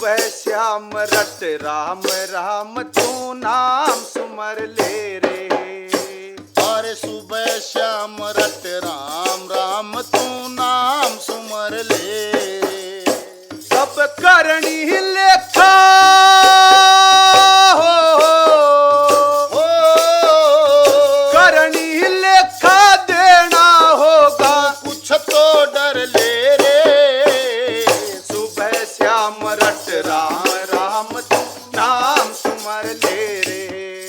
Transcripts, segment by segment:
सुबह शाम रट राम राम तू नाम सुमर ले रे। और सुबह शाम रट राम राम तू नाम सुमर ले। सब करनी लेखा हो करनी लेखा देना होगा, कुछ तो डर ले रे। सुबह शाम रट राम राम तू नाम सुमर ले रे।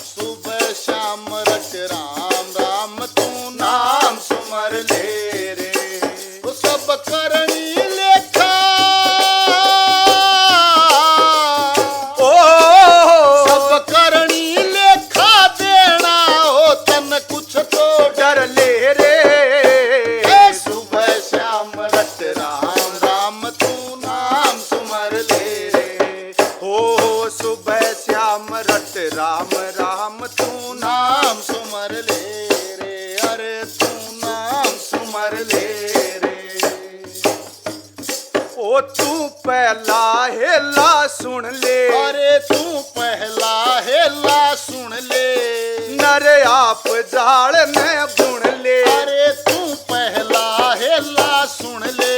सुबह शाम रट राम राम तू नाम सुमर ले रे। वो सब करनी लेखा सब करनी लेखा देना हो तन कुछ तो डर ले रे। सुबह शाम रट राम राम तू नाम सुमर ले रे। हो सुबह शाम रट राम राम तू नाम सुमर ले रे। अरे तू नाम सुमर ले रे। ओ तू पहला हेला सुन ले, अरे तू पहला हेला सुन ले। नर आप जाल में बुन ले। अरे तू पहला हेला सुन ले।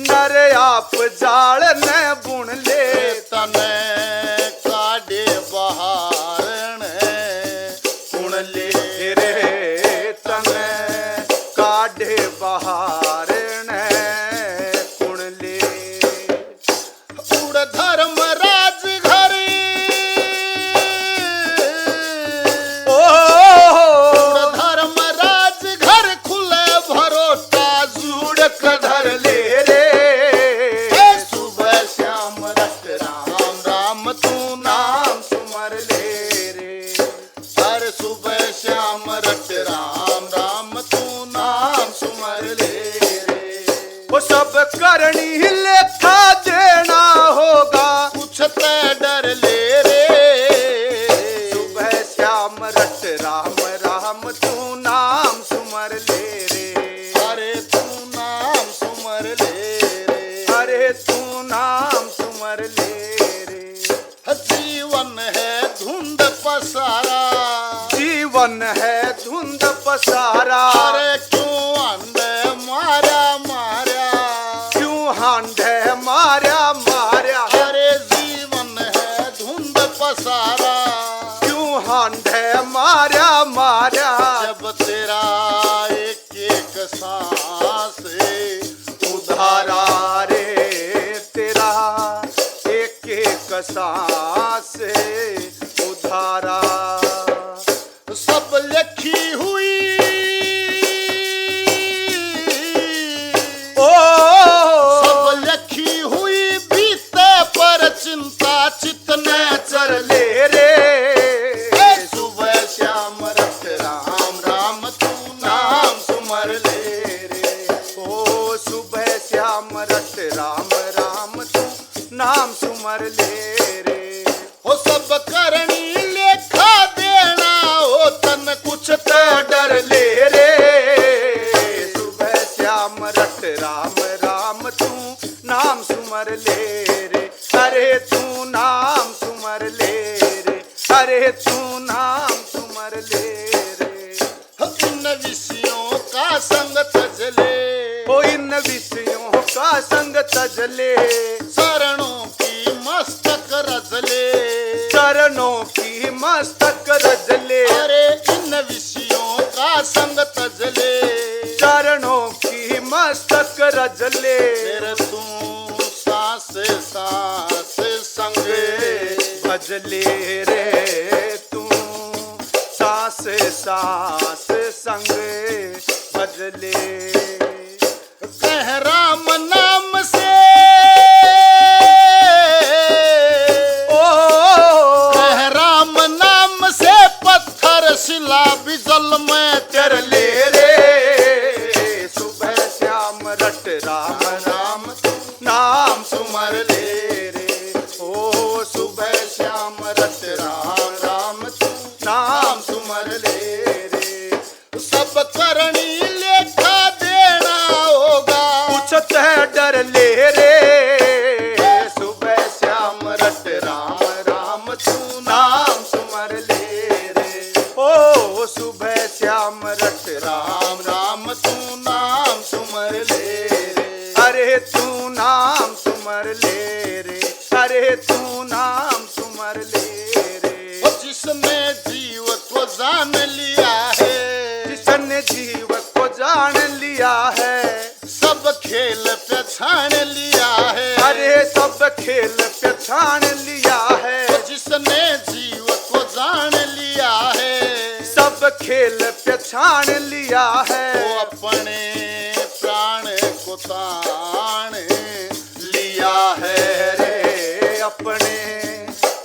नर आप जाल में बुन ले। तने काडे बहार सुन ले रे तने काढ़े बहार ने सुन ले। उड़ धर्म राज घर उड़ धर्म राज घर खुले भरोटा जुड़ कधर ले रे। सुबह शाम रट राम राम तू नाम सुमर ले रे। हर सुबह शाम रट राम राम तू नाम सुमर ले रे। वो सब करनी लेखा देना होगा, कुछ ते डर ले रे। सुबह शाम रट राम राम तू नाम सुमर ले रे। अरे तू नाम सुमर ले रे। अरे तू नाम सुमर ले रे। जीवन है धुंध पसारा। जीवन है धुंध पसारा। अरे क्यों अंधे मारा मारा। क्यों हांडे मारा मारा। अरे जीवन है धुंध पसारा। क्यों हांडे मारा मारा। जब तेरा एक एक सांस उधारा रे तेरा एक एक सांस उधारा। सब लिखी हुई सब लिखी हुई बीते पर चिंता चितने चर ले रे। सुबह शाम रट राम राम तू नाम सुमर ले रे। ओ सुबह शाम रट राम राम तू नाम सुमर ले रे। हो सब करनी लेखा देना हो तन कुछ तो डर ले रे। सुबह शाम रट राम राम तू नाम सुमर ले रे। अरे तू नाम सुमर ले रे। अरे तू नाम सुमर ले रे। इन विषयों का संग तजले। ओ इन विषयों का संग तजले। शरणों की मस्तक रजले। चरणों की मस्तक रजले। अरे इन विषयों का संग तजले। चरणों की मस्तक रजले। फिर तू सांस सांस संग भजले रे तू सांस सांस संग भजले। कह राम नाम से कह राम नाम से पत्थर शिला भी जल में कर ले रे। सुबह शाम रट राम राम नाम सुमर ले रे। ओ सुबह शाम रट राम राम नाम सुमर ले रे। सब करनी लेखा देना होगा। कुछ तह डर ले रे। सुबह तू नाम सुमर ले रे। ओ जिसने जीव को जान लिया है, जिसने जीव को जान लिया है, सब खेल पहचान लिया है। अरे सब खेल पहचान लिया है। ओ जिसने जीव को जान लिया है, सब खेल पहचान लिया है। वो अपने प्राण को तान लिया है रे अपने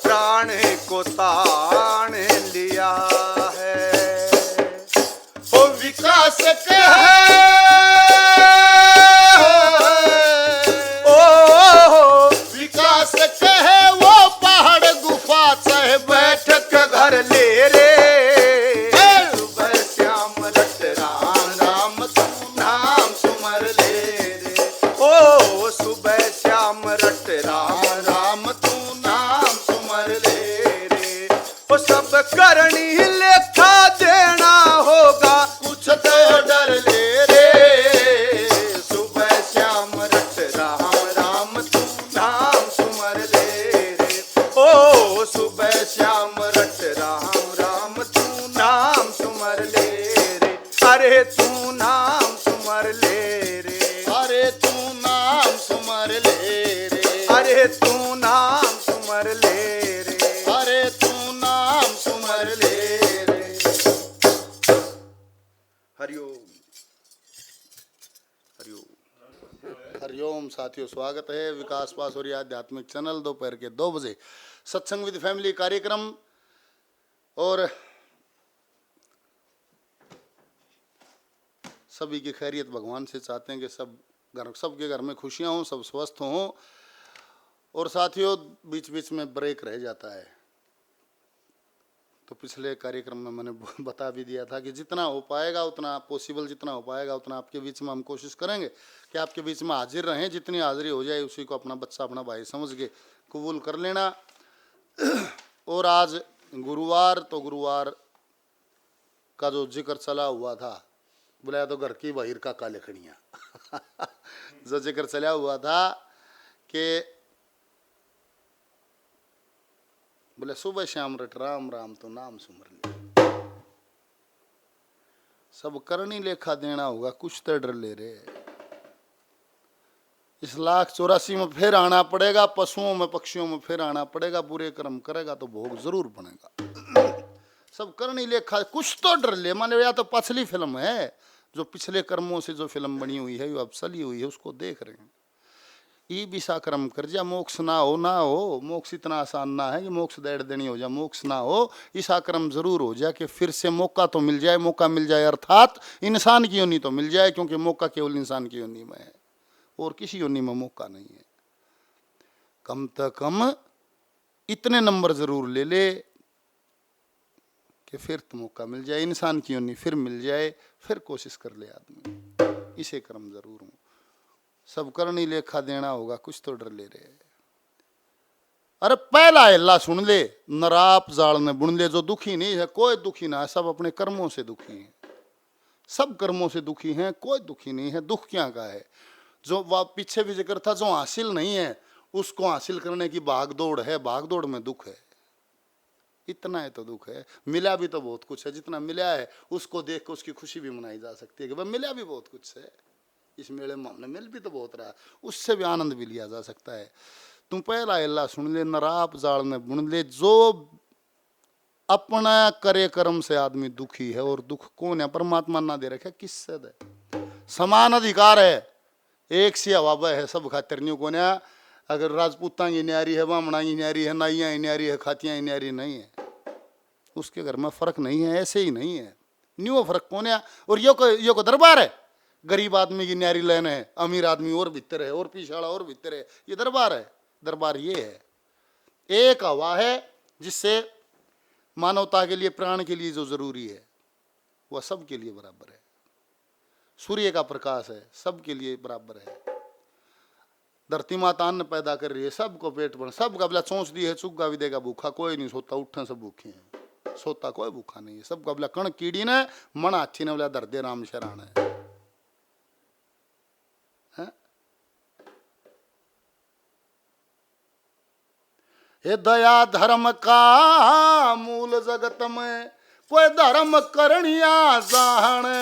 प्राण को तान लिया है। ओ विकास कहे विकास कहे वो पहाड़ गुफा चाहे बैठक घर ले रे। सुबह श्याम रट राम राम तू नाम सुमर ले रे। ओ सुबह श्याम रट राम राम तू नाम सुमर ले रे। ओ सब करनी लेखा देना होगा, कुछ तो डर ले रे। सुबह श्याम रट राम राम तू नाम सुमर ले रे। ओ सुबह श्याम रट राम राम तू नाम सुमर ले रे। अरे तू नाम सुमर ले रे। अरे तू नाम सुमर ले रे। अरे तू नाम सुमर ले रे। अरे तू नाम सुमर ले रे। हरिओम हरिओम। हरिओम साथियों, स्वागत है विकास पासोरी आध्यात्मिक चैनल दोपहर के 2 बजे सत्संग विद फैमिली कार्यक्रम। और सभी की खैरियत भगवान से चाहते हैं कि सबके घर में खुशियां हों, सब स्वस्थ हों। और साथियों, बीच बीच में ब्रेक रह जाता है, तो पिछले कार्यक्रम में मैंने बता भी दिया था कि जितना हो पाएगा उतना पॉसिबल, जितना हो पाएगा उतना आपके बीच में हम कोशिश करेंगे कि आपके बीच में हाजिर रहें। जितनी हाजिरी हो जाए उसी को अपना बच्चा, अपना भाई समझ के कबूल कर लेना। और आज गुरुवार, तो गुरुवार का जो जिक्र चला हुआ था, बुलाया तो घर की बाहर का काले खड़ियाँ जो जिक्र चला हुआ था कि बोले सुबह शाम रट राम राम तो नाम सुमर ले। सब करनी लेखा देना होगा, कुछ तो डर ले रे। इस 1,84,000 में फिर आना पड़ेगा, पशुओं में पक्षियों में फिर आना पड़ेगा। बुरे कर्म करेगा तो भोग जरूर बनेगा। सब करनी लेखा, कुछ तो डर ले। माने या तो पिछली फिल्म है, जो पिछले कर्मों से जो फिल्म बनी हुई है, अब चली हुई है, उसको देख रहे हैं। ई बिसा कर्म कर जा, मोक्ष ना हो। मोक्ष इतना आसान ना है कि मोक्ष दे देनी हो जा, मोक्ष ना हो। ईसा कर्म जरूर हो जाए कि फिर से मौका तो मिल जाए, मौका मिल जाए अर्थात इंसान की योनि तो मिल जाए, क्योंकि मौका केवल इंसान की योनि में है और किसी योनि में मौका नहीं है। कम से कम इतने नंबर जरूर ले ले कि फिर तो मौका मिल जाए, इंसान की योनि फिर मिल जाए, फिर कोशिश कर ले आदमी। इसे कर्म जरूर हो। सब करनी लेखा देना होगा, कुछ तो डर ले रहे। अरे पहला अल्लाह सुन ले, नराप जाल ने बुन ले। जो दुखी नहीं है, कोई दुखी ना है, सब अपने कर्मों से दुखी हैं। सब कर्मों से दुखी हैं, कोई दुखी नहीं है। दुख क्या का है? जो वह पीछे भी जिक्र था, जो हासिल नहीं है उसको हासिल करने की भाग दौड़ है, भाग दौड़ में दुख है। इतना है तो दुख है। मिला भी तो बहुत कुछ है, जितना मिला है उसको देख कर उसकी खुशी भी मनाई जा सकती है कि भाई मिला भी बहुत कुछ है। इस मेले में हमने मिल भी तो बहुत रहा, उससे भी आनंद भी लिया जा सकता है। तुम पहला अल्लाह सुन ले, नराप जाल ने बुन ले। जो अपना करे कर्म से आदमी दुखी है, और दुख कौन है? परमात्मा ना दे रखे, किससे दे? समान अधिकार है, एक सी हवा है सब खातिर। न्यू कौन है? अगर राजपूतां की न्यारी है, बामणा की न्यारी है, नाइयां की न्यारी है, खातियां की न्यारी नहीं है, उसके घर में फर्क नहीं है। ऐसे ही नहीं है, न्यू फर्क कौन है? और यो को दरबार है। गरीब आदमी की न्यारी लेन है, अमीर आदमी और भीतर है, और पीछाड़ा और भीतर है। ये दरबार है। दरबार ये है, एक हवा है जिससे मानवता के लिए, प्राण के लिए जो जरूरी है वह सबके लिए बराबर है। सूर्य का प्रकाश है, सबके लिए बराबर है। धरती माता अन्न पैदा कर रही है, सबको पेट भर, सबका बोला चौंस दी है, चुग्गा भी देगा भूखा कोई नहीं सोता। उठने सब भूखे हैं, सोता कोई भूखा नहीं है। सबका बोला कण कीड़ी ने मन अच्छी ने बोला धर दे राम शरण है। हे दया धर्म का मूल जगत में कोई धर्म करनिया जाने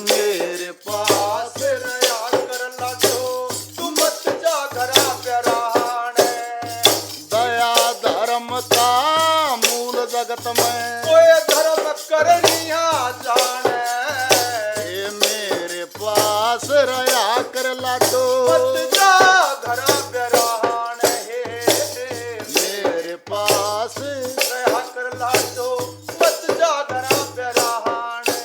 मेरे पास रया कर लाडो तू मत जा घरा प्याराने दया धर्म का मूल जगत में कोई धर्म करनिया जाने ये मेरे पास रया कर लाडो मत जा घरा प्याराने मेरे पास रया कर लाडो मत जा घरा प्याराने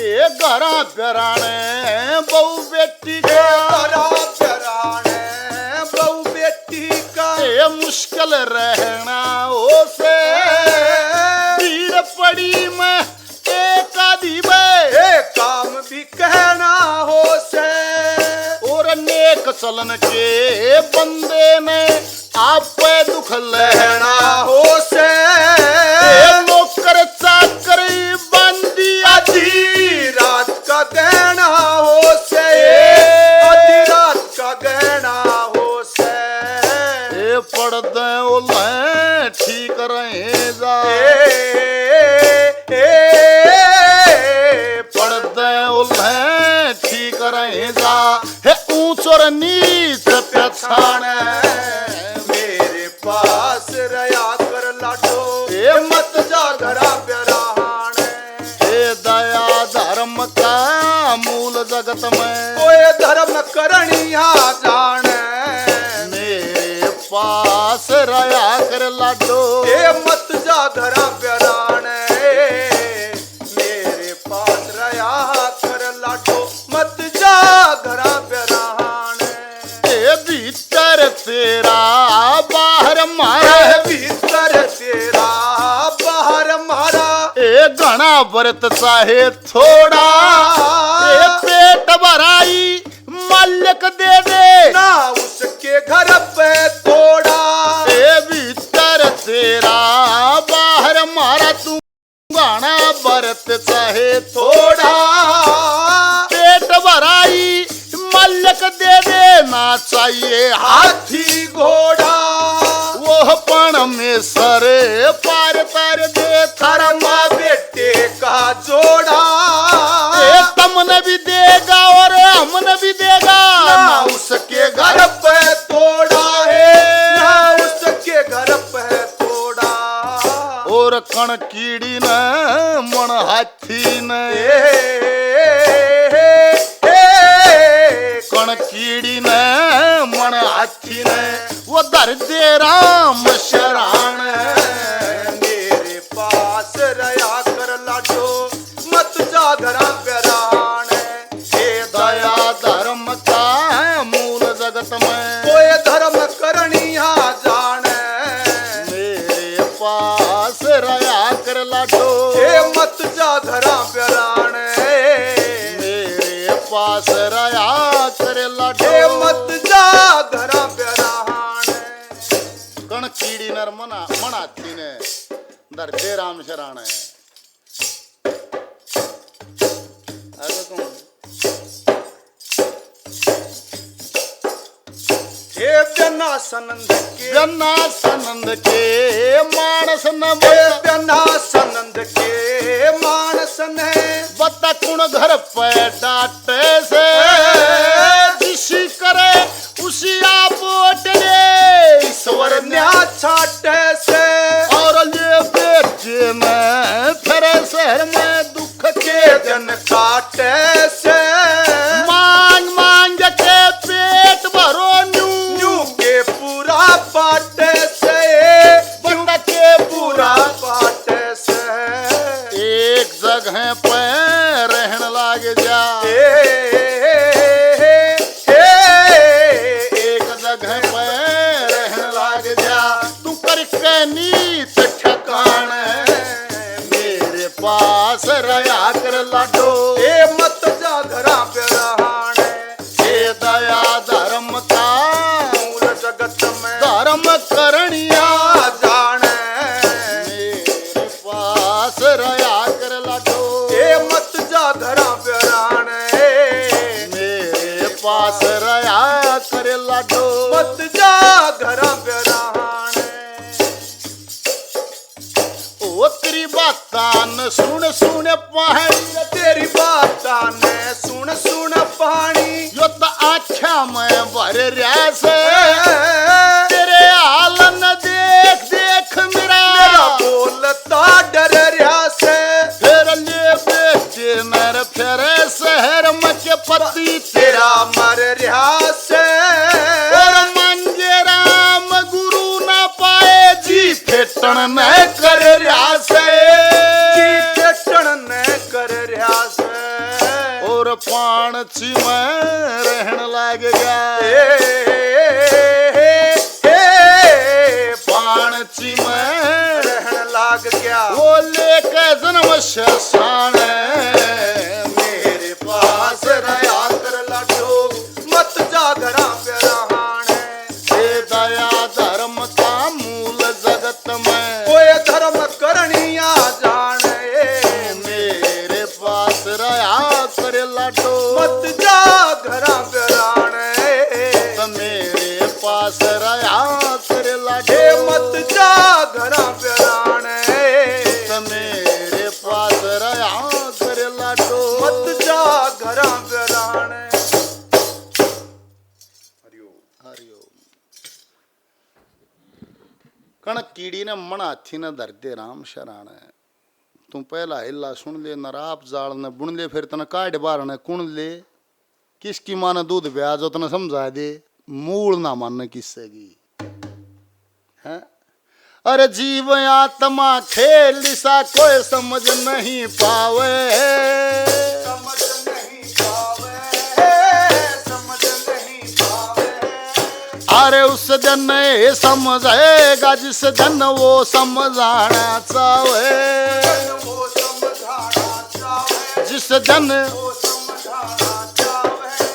ये घरा प्याराने बहु बेटी का घरा प्याराने बहू बेटी का ये मुश्किल रहना हो से भीड़ पड़ी में एक आधी में ए काम भी कहना हो से और नेक चलन के बंदे ने आप पे दुख लेना कहना हो से नौकर चाकर बंदी आधी रात का गहना हो से आधी रात का गहना हो से ये पड़दे उल्हे ठीक रहे जा पड़दे उल्हे ठीक रहे जा हे ऊंच और नीच पछाण मेरे पास रया कर लाडो ए मत जा घरा प्यारान हे दया धर्म का मूल जगत में कोई धर्म करनिया जाने मेरे पास रया कर लाडो ए मत जा घरा प्यारान मेरे पास रया कर लाडो मत जा घरा प्यारान ए भीतर तेरा बाहर मारा ए भीतर तेरा बाहर मारा ए घना व्रत चाहे थोड़ा ए पेट भराई मालिक दे दे ना उसके घर पे तोड़ा ए भीतर तेरा बाहर मारा तू घना व्रत चाहे थोड़ा पेट भराई मालिक दे दे ना चाहिए हाथी घोड़ा वो पण में सरे पार तर दे धर्मा बेटे का जोड़ा ए तमने भी देगा और हमने भी देगा ना उसके घर पे तोड़ा है ना उसके घर पे तोड़ा और कण कीड़ी ने मन हाथी ने कण कीड़ी ने मन हाथी ने वो दर दे राम शरण मेरे पास रया कर लाडो मत जा घरा प्यारान हे दया धर्म का मूल जगत में कोई धर्म करनिया जाने मेरे पास रया कर लाडो हे मत जा घरा प्यारान मेरे पास रया कर हे लाडो मत जा घरा प्यारान कण कीड़ी नर मना मनाती ने दर दे राम शरण हे बिना सनंद के जन्ना सनंद के मानस न हे बिना सनंद के मानस ने बता कुण घर पे डाटे से जिसी करे उसी आप ओटले ईश्वर न्या छाटे से और ये बेटे में फिर शहर में दुख के जन काटे से मांग मांग के पेट भरो न्यू के पूरा पाटे से बंदा के पूरा पाटे से एक जगह पे रहने लाग जा एक जगह पे रहने लाग जा तू करके नीत ठिकान मेरे पास रया कर लाडो ए मत जा घरा प्यारान हे दया धर्म का मूल जगत में धर्म करनिया जाने मेरे पास रया कर लाडो ए मत जा घरा प्यारान मेरे पास रया कर लाडो लाडो मत जा घरा बिरान ओ तेरी बातां न सुन सुन पहाड़ी तेरी बातां ने सुन सुन पानी यो तो आख्या मैं भर रहा से तेरे हाल न देख देख मेरा मेरा बोलता डर रहा से फिर ले बेटे नर फिर शहर मच पति तेरा मर रहा से और मंगे राम गुरु न पाए जी फेटन न कर रहा से जी पेटन ने कर रहा से और पाणची में रहन लग गया पाणची में रहन लाग गया वो लेके जन्म शसान मेरे पास रहा कर लाडो मत जा घरा बिरान से दया धर्म का मूल जगत में कोई धर्म करनिया जाने मेरे पास रहा कर लाडो मत जा घरा बिरान तो मेरे पास रहा कर हे लाडो मत जा घरा बिरान तो मेरे पास रहा कर लाडो मत जा घरा बिरान हरिओम कणक कीड़ी ने मन हाथी ने धर दे राम शरण तू पहला हिला सुन ले नराप जाल ने बुन ले फिर तने काट बार ने कुण ले किसकी माँ ने दूध ब्याज तने समझा दे मूल ना मानने किससे की है अरे जीव आत्मा खेल सा कोई समझ नहीं पावे समझ नहीं पावे समझ नहीं पावे अरे उस दिन ये समझेगा जिस दिन वो समझाना चाहे वो समझाना चाहे जिस दिन वो समझाना चाहे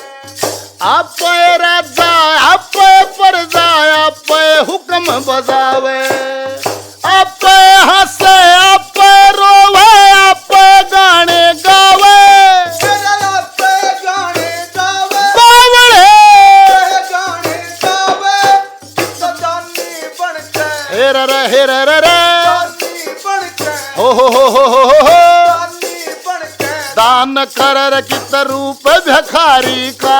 आप राजा आप प्रजा आप हुक्म बजावे आप हंसे आप रोवे आप गाने गावे मेरा पे गाने गावे बावळे गाने गावे सदानी बनके हेर रे दानी बनके हो दानी बनके दान कर कित रूप भिखारी का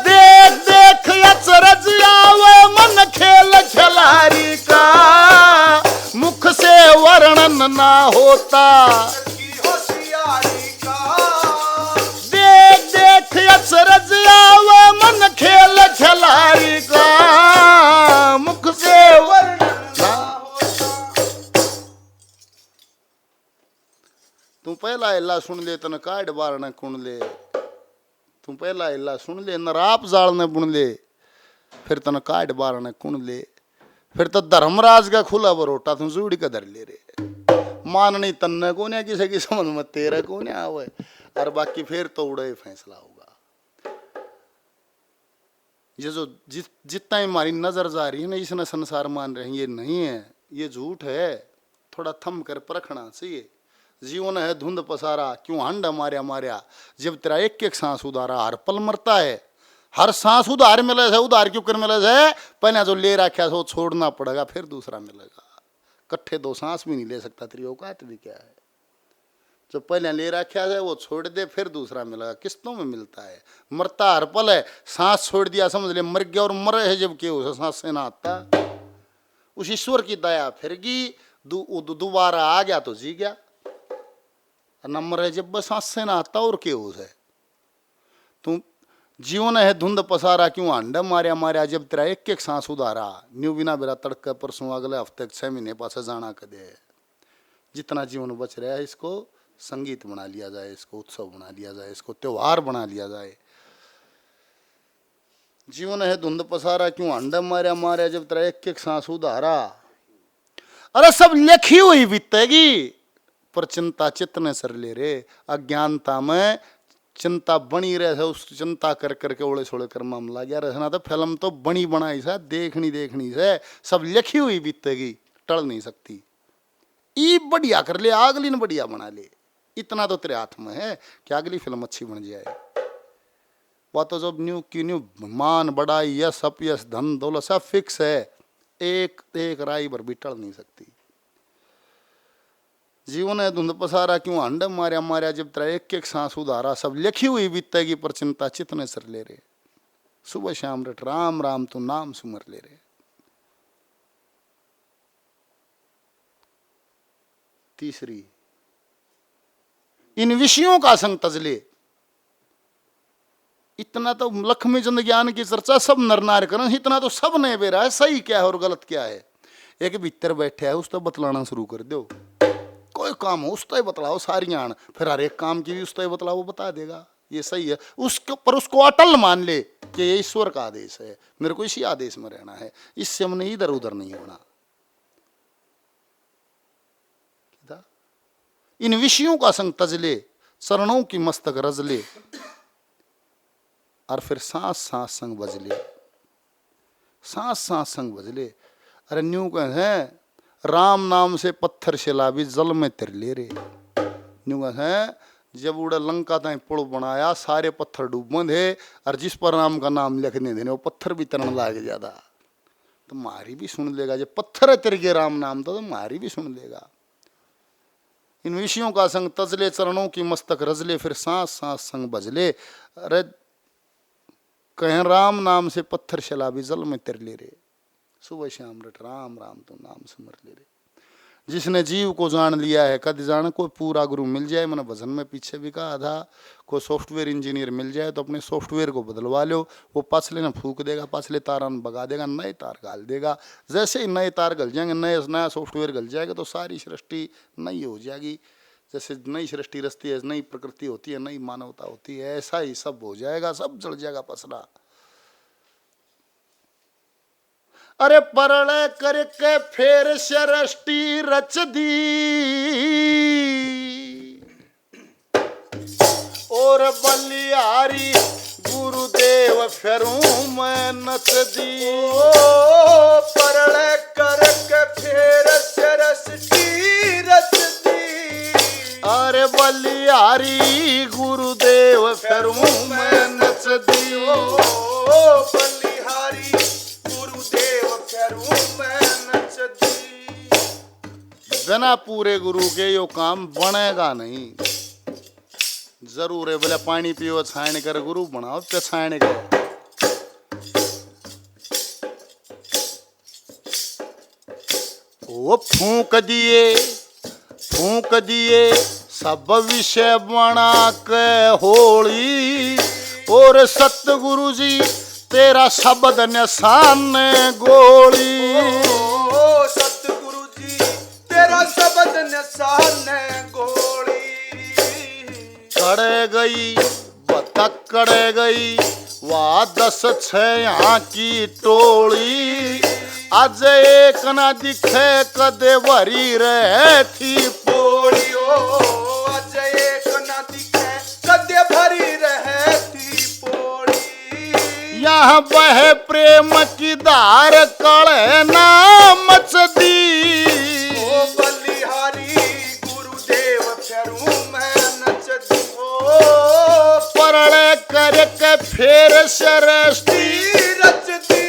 देख देख अचरज आवे मन खेल खिलारी का मुख से वर्णन ना होता की होशियारी का देख देख अचरज आवे मन खेल खिलारी का मुख से वर्णन ना होता तू पहला हिला सुन ले तन काट बार न कुण ले तू पहला हिला सुन ले नराप जाल ने बुन ले फिर तन काट बार न कुण ले फिर तो धर्मराज का खुला बरोटा तू जूड़ी का धर ले रे माननी तन्ने को नहीं किसी की समझ में तेरे को नहीं आवे और बाकी फिर तो उड़े फैसला होगा ये जो जितना ही हमारी नजर जा रही है ना इसने संसार मान रहे हैं ये नहीं है ये झूठ है थोड़ा थम कर परखना चाहिए जीवन है धुंध पसारा क्यों हंडा मार्या मार्या जब तेरा एक एक सांस उधारा हर पल मरता है हर सांस उधार मिले है उधार क्यों कर मिले है पहले जो ले रखा है वो छोड़ना पड़ेगा फिर दूसरा मिलेगा कट्ठे दो सांस भी नहीं ले सकता तेरी औकात भी क्या है जो पहले ले रखा है वो छोड़ दे फिर दूसरा मिलेगा किस्तों में मिलता है मरता हर पल है सांस छोड़ दिया समझ ले मर गया और मरे है जब क्यों उसे सांस से ना आता उस ईश्वर की दया फिर गई दोबारा आ गया तो जी गया नंबर है जब बस सांस से ना आता और क्यों है तू जीवन है धुंध पसारा क्यों अंडा मार्या मार्या जब तेरा एक एक सांस उधारा न्यू बिना बेरा तड़का परसों अगले हफ्ते 6 महीने पास जाना कदे जितना जीवन बच रहा है इसको संगीत बना लिया जाए इसको उत्सव बना लिया जाए इसको त्योहार बना लिया जाए जीवन है धुंध पसारा क्यों अंडा मार्या मार्या जब तेरा एक एक सांस उधारा अरे सब लिखी हुई बीतेगी पर चिंता चित्त ने सर ले रे अज्ञानता में चिंता बनी रहे उस चिंता कर करके ओले सोले कर मामला गया रहना तो फिल्म तो बनी बनाई से देखनी से सब लिखी हुई बीतेगी टल नहीं सकती ई बढ़िया कर ले अगली ने बढ़िया बना ले इतना तो तेरे हाथ में है कि अगली फिल्म अच्छी बन जाए तो जब न्यू की न्यू मान बढ़ाई यश अपयश धन दौलत सब फिक्स है, एक एक राई पर भी टल नहीं सकती। जीवन है धुंध पसारा क्यों हंड मार्या मार्या जब तेरा एक एक सांस उधारा सब लिखी हुई बीतेगी पर चिंता चितने सर ले रे। सुबह शाम रट राम राम तू नाम सुमर ले रे। तीसरी, इन विषयों का संग तजले। इतना तो लक्ष्मी चंद ज्ञान की चर्चा सब नर नार करें, इतना तो सब ने बेरा है सही क्या है और गलत क्या है। एक भीतर बैठे है उस तो बतलाना शुरू कर दो, कोई काम हो उस तो बतलाओ सारियां, फिर हर एक काम की भी उस तो बतलाओ, वो बता देगा ये सही है। उसको पर उसको अटल मान ले कि ये ईश्वर का आदेश है, मेरे को इसी आदेश में रहना है, इससे हमने इधर उधर नहीं होना। इन विषयों का संग तजले, चरणों की मस्तक रजले, और फिर सांस सांस संग बजले, सांस सांस संग बजले। अरे न्यू कहे हैं राम नाम से पत्थर शिला भी जल में तिर ले रे। न्यू कहे हैं जब उड़ा लंका ताई पुल बनाया सारे पत्थर डूब थे, और जिस पर राम का नाम लिखने देने वो पत्थर भी तरन लागे ज्यादा, तो मारी भी सुन लेगा। जब पत्थर तिर के राम नाम तो मारी भी सुन लेगा। इन विषयों का संग तजले, चरणों की मस्तक रजले, फिर सांस सांस संग बजले। अरे कहें राम नाम से पत्थर शिला भी जल में तिर ले रे। सुबह शाम रट राम राम तो नाम सुमर ले रे। जिसने जीव को जान लिया है कद जान, कोई पूरा गुरु मिल जाए, मैंने भजन में पीछे भी कहा था, कोई सॉफ्टवेयर इंजीनियर मिल जाए तो अपने सॉफ्टवेयर को बदलवा लो, वो पाछले ना फूक देगा, पाछले तारा भगा देगा, नए तार घाल देगा। जैसे ही नए तार गल जाएंगे, नया सॉफ्टवेयर गल जाएगा तो सारी सृष्टि नई हो जाएगी। जैसे नई सृष्टि रचती है, नई प्रकृति होती है, नई मानवता होती है, ऐसा ही सब हो जाएगा, सब जल जाएगा पसरा। अरे परलय करके फेर सृष्टि रच दी, और बलिहारी गुरुदेव फेरूं मैं नच दी। ओ परलय करके फेर सृष्टि रच दी, अरे बलिहारी गुरुदेव फेरूं मैं नच दी। ओ बलिहारी गुरुदेव फेरूं मैं नच दी। बिना पूरे गुरु के यो काम बनेगा नहीं। जरूर है बोले पानी पियो छाण कर गुरु बनाओ पे छाण कर। वो फूक दिए सब विषय बना के होली, और सतगुरु जी तेरा शब्द निशान गोली। ओ सतगुरु जी तेरा शब्द निशान गोली। कड़े गई बतक कड़े गई वाह 10-6 की टोली, आज एक ना दिखे कदे भरी रहती पोली। आज एक ना दिखे कदे भरी रहती पोली। यहाँ बह प्रेम की धार कड़े ना मच दी। ओ बलिहारी गुरुदेव फेरूं मैं नच दी। ओ परले करके फेर सृष्टि रच दी,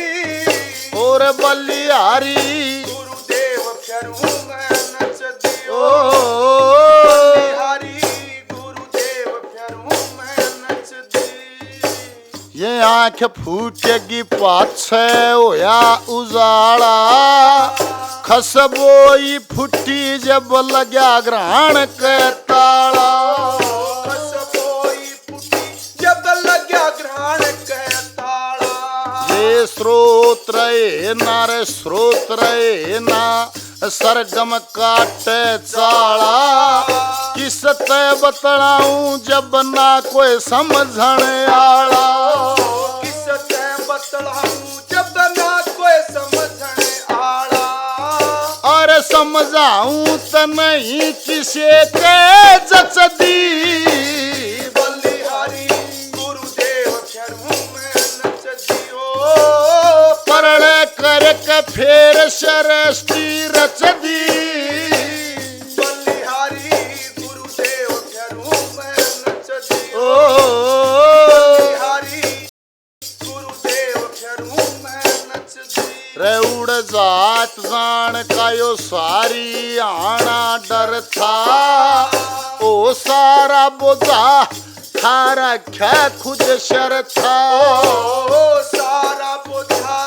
और बलिहारी गुरुदेव फेरूं मैं नच दी। ओ बलिहारी गुरुदेव फेरूं मैं नच दी। ये आंख फूटेगी पाछे होया उजाला, खसबोई फुटी जब लग्या ग्रहण के ताला। खसबोई फुटी जब लग्या ग्रहण के ताला। ये स्रोत रहे ना रे स्रोत रहे ना, सरगम काटे चाला। किस ते बतलाऊं जब ना कोई समझण आला। किस ते बतलाऊं जब ना कोई समझण आला। और समझाऊं तो नहीं किसे के जच दी। बलिहारी गुरुदेव फेरूं मैं नच दी। ओ परले करके फेर सृष्टि रच दी। बलिहारी गुरुदेव फेरूं मैं नच दी। ओ बलिहारी नचदी। रे उड़ जात जान का यो सारी आना डर था, ओ सारा बोझा थारा क्या खुद शर था। ओ सारा बोझा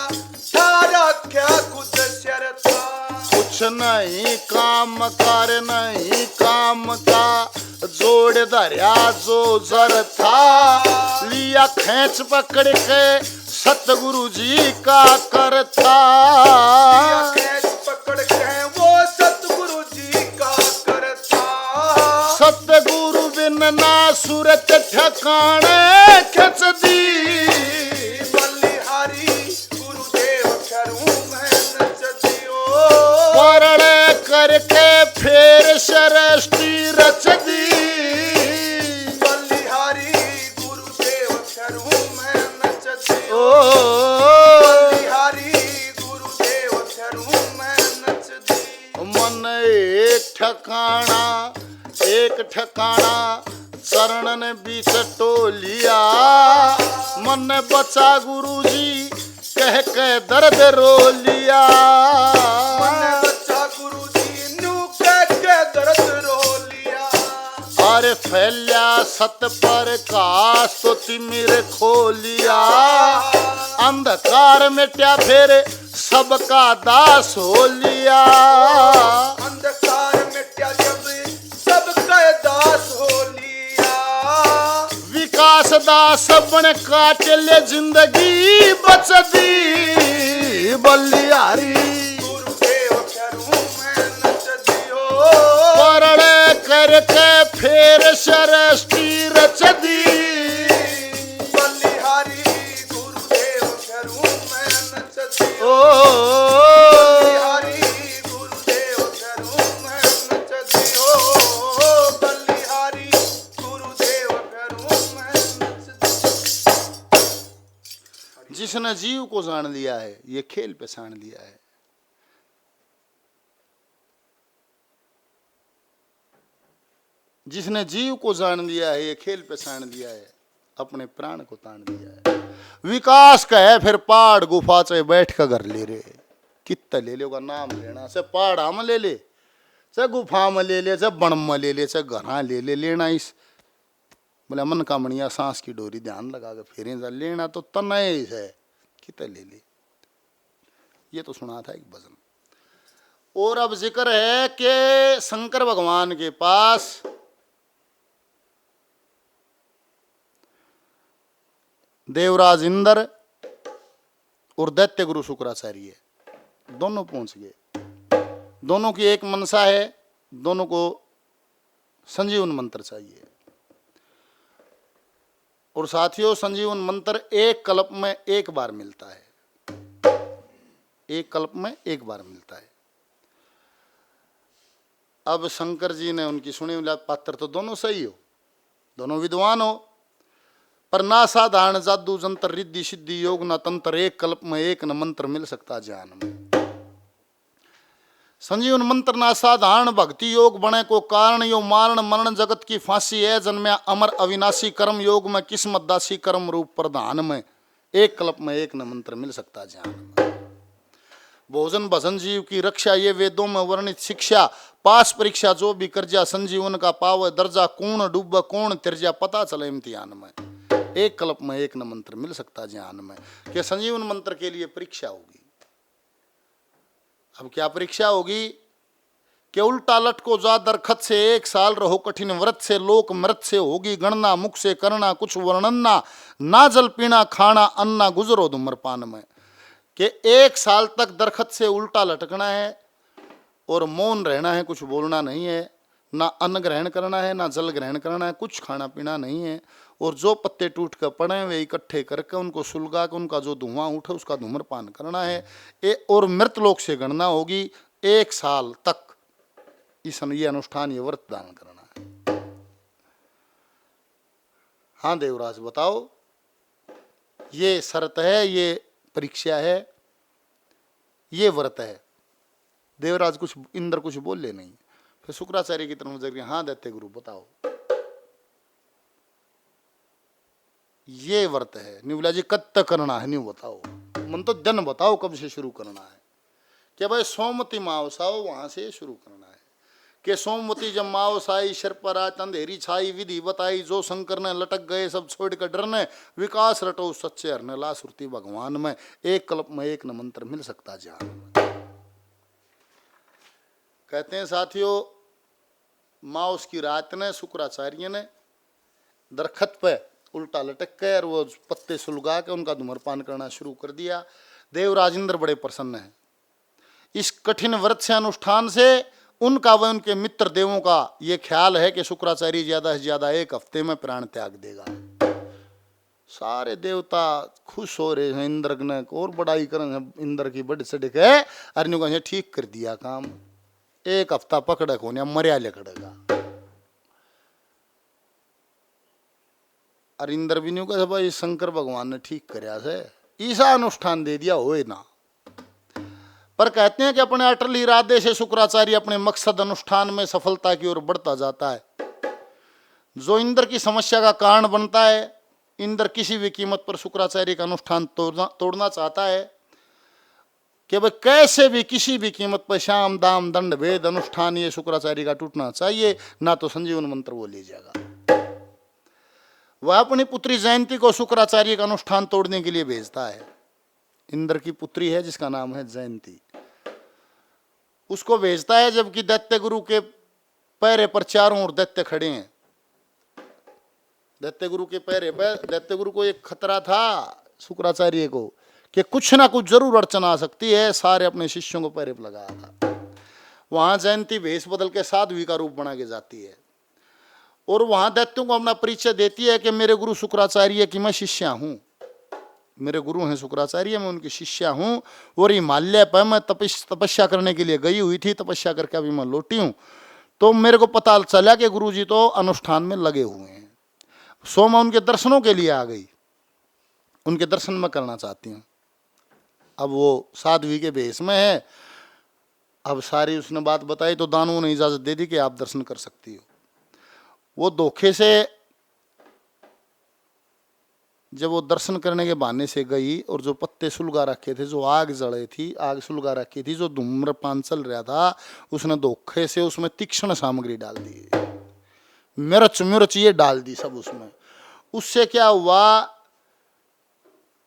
थारा क्या खुद शर था। कुछ नहीं काम कर नहीं काम का, जोड़ दरिया जो जर था, लिया खींच पकड़ के सतगुरु जी का कर था। खींच पकड़ के वो सतगुरु जी का कर था। सतगुरु बिन ना सूरत ठिकाने खिंच दी। बलिहारी गुरुदेव करूं मैं नचदियो। वरण करके फिर सृष्टि रच दी। बलिहारी गुरुदेव करूं मैं नचदियो। ओ बलिहारी गुरुदेव करूं मैं नचदी। मन एक ठिकाना चरणन बीच टोलिया, मन बचा गुरुजी कह के दर्द रो लिया। मन बचा गुरुजी नु कह के दर्द रो लिया। अरे फैल्या सत पर काश तो तिमिर खोलिया, अंधकार मिट्या फिर सबका दास हो लिया। अंधकार मिट्या जब सबका दास हो लिया। विकास दास बन काट ले जिंदगी बच दी। बलिहारी गुरुदेव करूं मैं नचदियो। वरण करके फिर सृष्टि रच दी। बलिहारी गुरुदेव करूं मैं नचदियो। ओ बलिहारी गुरुदेव करूं मैं नचदियो। बलिहारी गुरुदेव करूं मैं नचदियो। जिसने जीव को जान लिया है ये खेल पहचान लिया है। जिसने जीव को जान लिया है ये खेल पहचान लिया है, अपने प्राण को तान लिया है। विकास का है फिर पहाड़ गुफा से बैठ कर घर ले रहे, कितना ले ले का नाम लेना से पहाड़ा में ले ले, से गुफा में ले ले, से बण में ले ले, से घरा ले ले, लेना इस बोले मन का मणिया सांस की डोरी ध्यान लगा के फिर लेना तो तनय है, कितना ले ले। ये तो सुना था एक भजन। और अब जिक्र है कि शंकर भगवान के पास देवराज इंद्र और दैत्य गुरु शुक्राचार्य दोनों पहुंच गए। दोनों की एक मनसा है, दोनों को संजीवन मंत्र चाहिए। और साथियों संजीवन मंत्र एक कल्प में एक बार मिलता है, एक कल्प में एक बार मिलता है। अब शंकर जी ने उनकी सुनी, पात्र तो दोनों सही हो, दोनों विद्वान हो, पर ना साधारण जादू जंतर रिद्धि सिद्धि योग न तंत्र, एक कल्प में एक न मंत्र मिल सकता ज्ञान में। संजीवन मंत्र ना साधारण भक्ति योग बने को कारण, यो मारण मरण जगत की फांसी है, जन्म्या अमर अविनाशी कर्म योग में किस्मत दासी कर्म रूप प्रधान में, एक कल्प में एक न मंत्र मिल सकता ज्ञान में। भोजन भजन जीव की रक्षा ये वेदों में वर्णित शिक्षा, पास परीक्षा जो भी कर जा, संजीवन का पाव दर्जा, कौन डूब कौन तिरजा पता चले इम्तिहान में, एक कल्प में एक न मंत्र मिल सकता ज्ञान में। कि संजीवन मंत्र के लिए परीक्षा होगी। अब क्या परीक्षा होगी कि उल्टा लटको जा दरखत से, एक साल रहो कठिन व्रत से, लोक मृत से होगी गणना, मुख से करना कुछ वर्णना, ना जल पीना खाना अन्ना गुजरो धूम्रपान में। कि एक साल तक दरखत से उल्टा लटकना है और मौन रहना है, कुछ बोलना नहीं है, ना अन्न ग्रहण करना है ना जल ग्रहण करना है, कुछ खाना पीना नहीं है। और जो पत्ते टूट कर पड़े वे इकट्ठे करके उनको सुलगा के उनका जो धुआं उठे उसका धूम्रपान करना है। और मृत लोक से गणना होगी, एक साल तक ये अनुष्ठान ये व्रत दान करना है। हाँ देवराज बताओ, ये शर्त है, ये परीक्षा है, ये व्रत है। देवराज कुछ इंद्र कुछ बोले नहीं। फिर शुक्राचार्य की तरफ जाकर हाँ दैत्य गुरु बताओ, ये व्रत है। नहीं बोला जी कत्त करना है, नहीं बताओ मन तो दिन बताओ कब से शुरू करना है कि भाई सोमवती मावस आओ वहां से शुरू करना है कि सोमवती जब मावस आई सिर पर आज अंधेरी छाई विधि बताई जो शंकर ने लटक गए सब छोड़ कर डरने विकास रटो सच्चे हरने ला सुरती भगवान में एक कल्प में एक न मंत्र मिल सकता जान में। कहते हैं साथियों मावस की रात ने शुक्राचार्य ने दरखत पे उल्टा लटक के और वो पत्ते सुलगा के उनका धूम्रपान करना शुरू कर दिया। देवराज इंद्र बड़े प्रसन्न हैं इस कठिन व्रत से अनुष्ठान से। उनका व उनके मित्र देवों का ये ख्याल है कि शुक्राचार्य ज्यादा से ज्यादा एक हफ्ते में प्राण त्याग देगा। सारे देवता खुश हो रहे हैं इंद्र ने और बड़ाई करें इंद्र की बड़ी सड़क है अरण्य को ठीक कर दिया काम एक हफ्ता पकड़क होने मरिया लकड़ेगा। और इंद्र भी नहीं कहा भाई शंकर भगवान ने ठीक कराया से ईसा अनुष्ठान दे दिया होए ना। पर कहते हैं कि अपने अटल इरादे से शुक्राचार्य अपने मकसद अनुष्ठान में सफलता की ओर बढ़ता जाता है। जो इंद्र की समस्या का कारण बनता है इंद्र किसी भी कीमत पर शुक्राचार्य का अनुष्ठान तोड़ना चाहता है कि भाई कैसे भी किसी भी कीमत पर शाम दाम दंड भेद अनुष्ठान ये शुक्राचार्य का टूटना चाहिए ना तो संजीवन मंत्र वो ले जाएगा। वह अपनी पुत्री जयंती को शुक्राचार्य का अनुष्ठान तोड़ने के लिए भेजता है। इंद्र की पुत्री है जिसका नाम है जयंती उसको भेजता है जबकि दैत्य गुरु के पैरे पर चारों ओर दैत्य खड़े हैं। दैत्य गुरु के पैरे पर दैत्य गुरु को एक खतरा था शुक्राचार्य को कि कुछ ना कुछ जरूर अड़चन आ सकती है। सारे अपने शिष्यों को पैरे पर लगाया था। वहां जयंती भेष बदल के साध्वी का रूप बना के जाती है और वहां दैत्यों को अपना परिचय देती है कि मेरे गुरु शुक्राचार्य की मैं शिष्या हूं। मेरे गुरु हैं शुक्राचार्य मैं उनकी शिष्या हूं और हिमालय पर मैं तपस्या करने के लिए गई हुई थी। तपस्या करके अभी मैं लौटी हूं तो मेरे को पता चला कि गुरुजी तो अनुष्ठान में लगे हुए हैं। सो मैं उनके दर्शनों के लिए आ गई उनके दर्शन मैं करना चाहती हूँ। अब वो साध्वी के भेष में है। अब सारी उसने बात बताई तो दानवों ने इजाजत दे दी कि आप दर्शन कर सकती हो। वो धोखे से जब वो दर्शन करने के बहाने से गई और जो पत्ते सुलगा रखे थे जो आग जले थी आग सुलगा रखी थी जो धूम्रपान चल रहा था उसने धोखे से उसमें तीक्ष्ण सामग्री डाल दी मिर्च मिर्च ये डाल दी सब उसमें। उससे क्या हुआ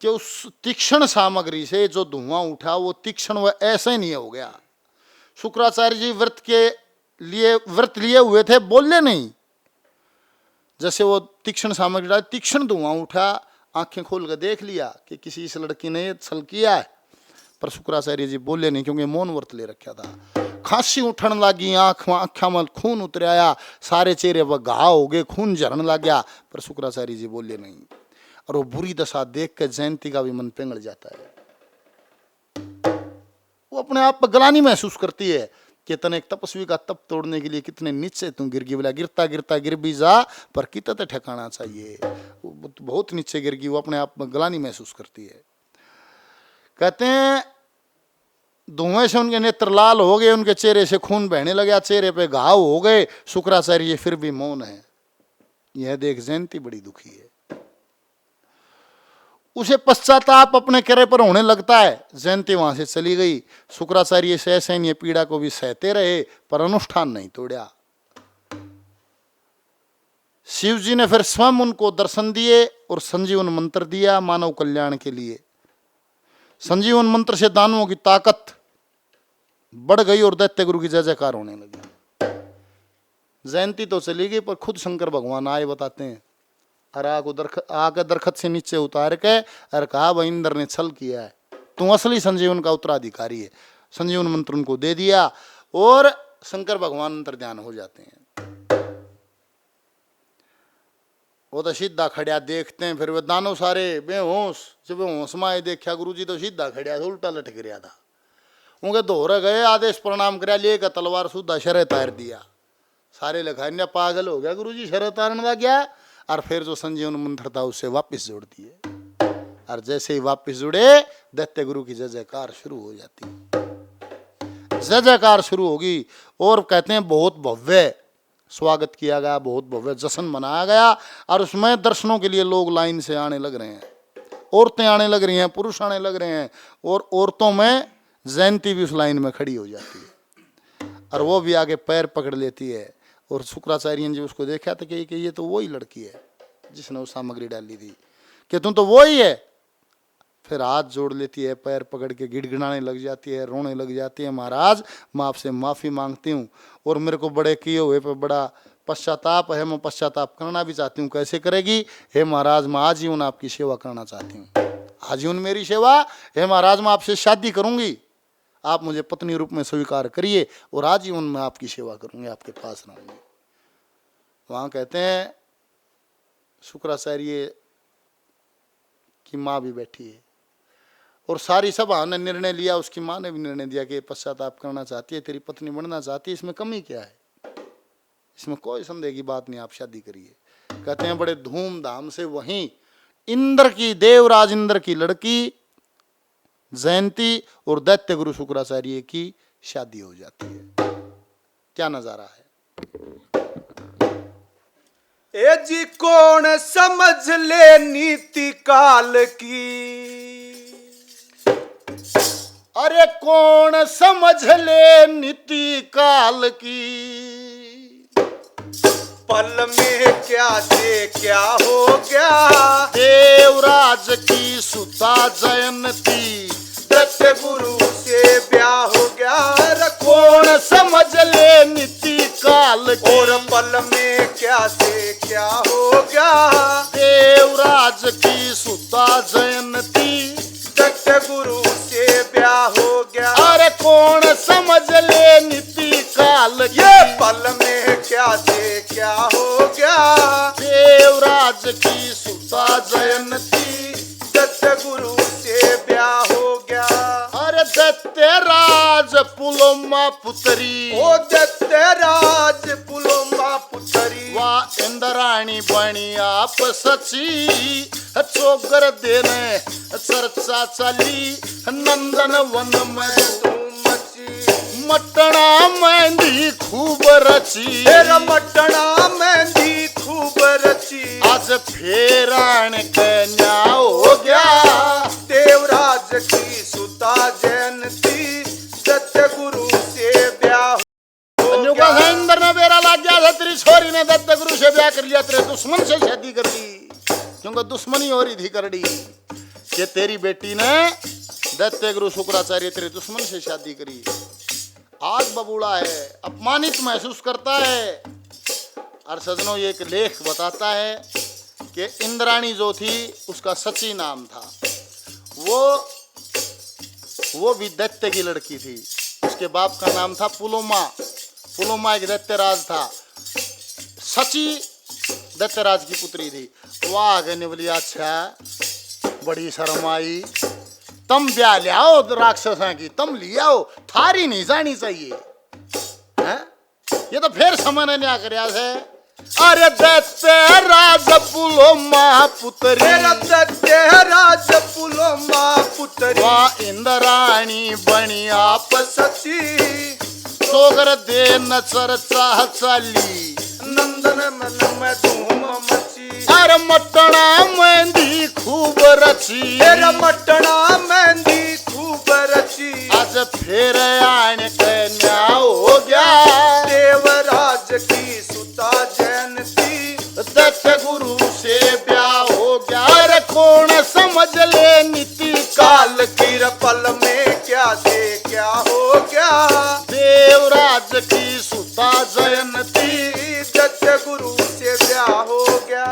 कि उस तीक्ष्ण सामग्री से जो धुआं उठा वो तीक्ष्ण वह ऐसे नहीं हो गया। शुक्राचार्य जी व्रत लिए हुए थे बोले नहीं। जैसे वो तीक्ष्ण सामग्री डाली तीक्ष्ण धुआं उठा आंखें खोल कर देख लिया कि किसी इस लड़की ने छल किया है पर शुक्राचार्य जी बोले नहीं क्योंकि मौन व्रत ले रखा था। खांसी उठने लगी आंखों में खून उतर आया सारे चेहरे पर घाव हो गए खून झरने लग गया पर शुक्राचार्य जी बोले नहीं। और वो बुरी दशा देख कर जयंती का भी मन पिघल जाता है। वो अपने आप पर ग्लानि महसूस करती है कि तने एक तपस्वी का तप तोड़ने के लिए कितने नीचे तू गिर गई। बोला गिरता गिरता गिर भी जा पर कितना तो ठिकाना चाहिए। वो बहुत नीचे गिर गई। वो अपने आप में ग्लानि महसूस करती है। कहते हैं धुएं से उनके नेत्र लाल हो गए उनके चेहरे से खून बहने लगा चेहरे पे घाव हो गए। शुक्राचार्य फिर भी मौन है। यह देख जयंती बड़ी दुखी है। उसे पश्चाताप अपने करे पर होने लगता है। जयंती वहां से चली गई। शुक्राचार्य से ऐसे नहीं पीड़ा को भी सहते रहे पर अनुष्ठान नहीं तोड़ा। शिव जी ने फिर स्वयं उनको दर्शन दिए और संजीवन मंत्र दिया मानव कल्याण के लिए। संजीवन मंत्र से दानवों की ताकत बढ़ गई और दैत्य गुरु की जय जयकार होने लगी। जयंती तो चली गई पर खुद शंकर भगवान आए बताते हैं और आके दरखत से नीचे उतार के और कहा वह इंद्र ने छल किया है तू असली संजीवन का उत्तराधिकारी है। संजीवन मंत्र उनको दे दिया और शंकर भगवान अंतर्ध्यान हो जाते हैं। वो तो सीधा खड़िया देखते हैं। फिर वे दानव सारे बेहोश जब होश में आए देखा गुरु जी तो सीधा खड़िया था उल्टा लटक रहा था। उनके दोहरे गए आदेश प्रणाम कराया लेकर तलवार सुधा शरह तार दिया। सारे लिखा पागल हो गया गुरु जी शरह तारने लग गया। और फिर जो संजीवन मंत्र था उससे वापस जोड़ दिए और जैसे ही वापस जुड़े दैत्य गुरु की जय जयकार शुरू हो जाती है। जय जयकार शुरू होगी और कहते हैं बहुत भव्य स्वागत किया गया बहुत भव्य जश्न मनाया गया और उसमें दर्शनों के लिए लोग लाइन से आने लग रहे हैं औरतें आने लग रही हैं, पुरुष आने लग रहे हैं, और औरतों में जयंती भी उस लाइन में खड़ी हो जाती है और वो भी आगे पैर पकड़ लेती है। और शुक्राचार्य जी उसको देखा था कि ये तो वही लड़की है जिसने वो सामग्री डाली थी, कि तुम तो वो ही है। फिर हाथ जोड़ लेती है, पैर पकड़ के गिड़गिड़ाने लग जाती है, रोने लग जाती है, महाराज मैं आपसे माफ़ी मांगती हूँ और मेरे को बड़े किए हुए पे बड़ा पश्चाताप है, मैं पश्चाताप करना भी चाहती हूँ। कैसे करेगी? हे महाराज मैं आजीवन आपकी सेवा करना चाहती हूँ, आजीवन मेरी सेवा। हे महाराज मैं आपसे शादी करूँगी, आप मुझे पत्नी रूप में स्वीकार करिए और आजीवन मैं आपकी सेवा करूँगी, आपके पास रहूँगी। वहाँ कहते हैं शुक्राचार्य की माँ भी बैठी है और सारी सभा ने निर्णय लिया, उसकी माँ ने भी निर्णय दिया कि पश्चाताप करना चाहती है, तेरी पत्नी बनना चाहती है, इसमें कमी क्या है, इसमें कोई संदेह की बात नहीं, आप शादी करिए। कहते हैं बड़े धूमधाम से वहीं इंद्र की, देवराज इंद्र की लड़की जयंती और दैत्य गुरु शुक्राचार्य की शादी हो जाती है। क्या नजारा है। ए जी कौन समझ ले नीति काल की, अरे कौन समझ ले नीति काल की, पल में क्या से क्या हो गया, देवराज की सुता जयंती, दत्त गुरु से ब्याह हो गया। कौन समझ ले नीति काल की, और पल में क्या से क्या हो गया, देवराज की सुता जयंती, दत्त गुरु से ब्याह हो गया। अरे कौन समझ ले नीति काल की, ये पल में क्या से क्या हो गया, देवराज की सुता जयंती, दत्त गुरु से ब्याह हो गया। अरे दत्तराज पुलोमा पुत्री, ओ दत्तराज पुलोमा पुत्री, वा इंद्राणी बनी आप सची, चोगर देने चर्चा चली, नंदन वन में धूम मची, मटना मेहंदी खूब रची, तेरा मटना मेहंदी खूब रची। आज फेरान कन्या हो गया, देवराज की सुता जयंती, दत्त गुरु से ब्याह हो गया। इंद्र ने बेरा लग गया था, तेरी छोरी ने दत्त गुरु से ब्याह कर लिया, तेरे दुश्मन से शादी कर ली, क्योंकि दुश्मनी हो रही थी करड़ी कि तेरी बेटी ने दैत्य गुरु शुक्राचार्य तेरे दुश्मन से शादी करी। आज बबूढ़ा है, अपमानित महसूस करता है। और सजनों ये एक लेख बताता है कि इंद्राणी जो थी उसका सची नाम था, वो भी दैत्य की लड़की थी, उसके बाप का नाम था पुलोमा, पुलोमा एक दैत्यराज था, सची दैत्यराज की पुत्री थी। वाह कहने बोली अच्छा बड़ी शर्म आई, तम ब्याह ले आओ राक्षस की, तम ले आओ, थारी नहीं जानी चाहिए है? ये तो फिर समझ नहीं आ कर है। अरे दैत्यराज पुलोमा पुत्री, तेरा दत्तराज पुलोमा पुत्री, वाह इंद्राणी बनी आप सची, सोगर दे न चर्चा चली, नंदन मन में धूम मची। अरे मटना मेहंदी खूब रची, तेरा मटना मेहंदी खूब रची। आज फिर आने कन्या हो गया, देवराज की सुता जयंती, दत्त गुरु से ब्याह हो गया। अरे कौन समझ ले नीति काल काल की पल में क्या से क्या हो गया, देवराज की सुता जयंती, दत्त गुरु से ब्याह हो गया।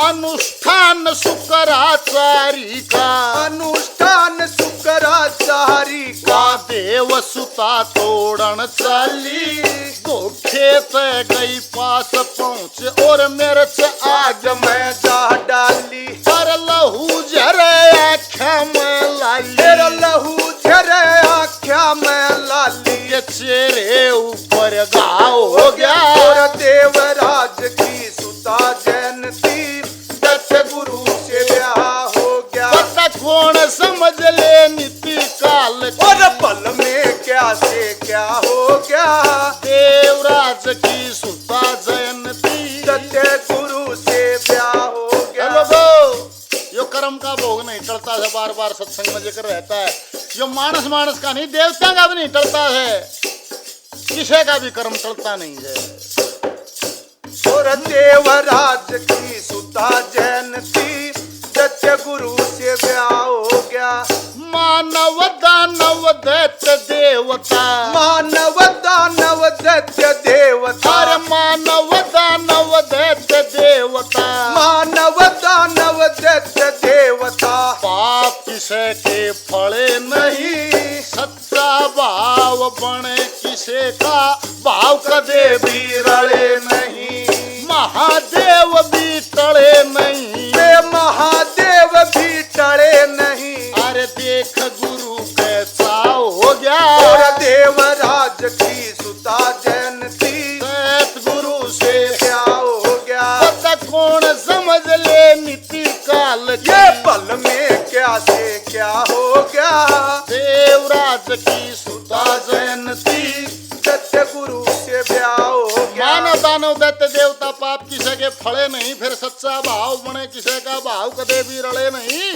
अनुष्ठान शुक्राचारी का, अनुष्ठान शुक्राचारी का, का देव सुता तोड़न चली, तो खेत गई पास पहुँच और मिर्च आज मैं जा डाली। पर लहू झरे आँखा में लाली, तेरा लहू झरे आँखा में लाली, के चेहरे ऊपर घाव हो गया। और देवराज की सुता जयंती, दत्त गुरु से ब्याह हो गया। पता कौन समझ ले नीति काल की, और पल में क्या से क्या हो गया, देवराज की सुता जयंती, दत्त गुरु से ब्याह हो गया। लोगो यो कर्म का भोग नहीं टलता। बार बार सत्संग में जिक्र रहता है। जो मानस मानस का नहीं, देवता का भी नहीं टलता है, किसी का भी कर्म टलता नहीं है। और देवराज की सुता जयंती, सत्य गुरु से ब्याह हो गया। मानव दानव दैत्य देवता, मानव दानव दैत्य देवता, अरे मानव दानव दैत्य देवता, मानव दानव दैत्य देवता। पाप किसे के फले नहीं, सच्चा भाव बने किसे का, भाव कदे भी रले नहीं। महादेव भी टले नहीं, वे महादेव भी टले नहीं। अरे देख गुरु कैसा हो गया। और देवराज की सुता जयंती, दैत गुरु से ब्याह हो गया। पता कौन समझ ले नीति काल की, ये पल में क्या से क्या हो गया। देवराज की सुता जयंती, सत्य गुरु से ब्याह हो गया। मानव दानव दैत्य देवता, पाप किसे के फले नहीं, फिर सच्चा भाव बने किसे का, भाव कदे भी रले नहीं।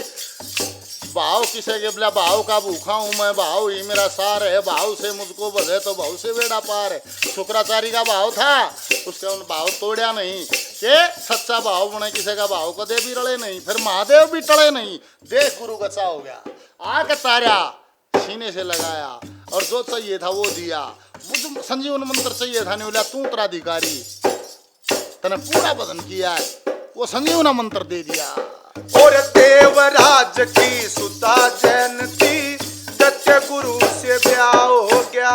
भाव किसे के बोला, भाव का भूखा हूं मैं, भाव ही मेरा सार है, भाव से मुझको बधे तो भाव से बेड़ा पार है। शुक्राचार्य का भाव था, उसका उन भाव तोड़ा नहीं कि सच्चा भाव बने किसे का, भाव कदे भी रले नहीं। फिर महादेव भी टले नहीं, देख गुरु गचा हो गया। आके तारा सीने से लगाया और जो चाहिए था वो दिया। मुझे संजीवन मंत्र चाहिए था, नहीं बोला तू उत्तराधिकारी, तने पूरा बदन किया है, वो संजीवन मंत्र दे दिया। और देवराज की सुता जयंती, सत्य गुरु से ब्याह हो गया।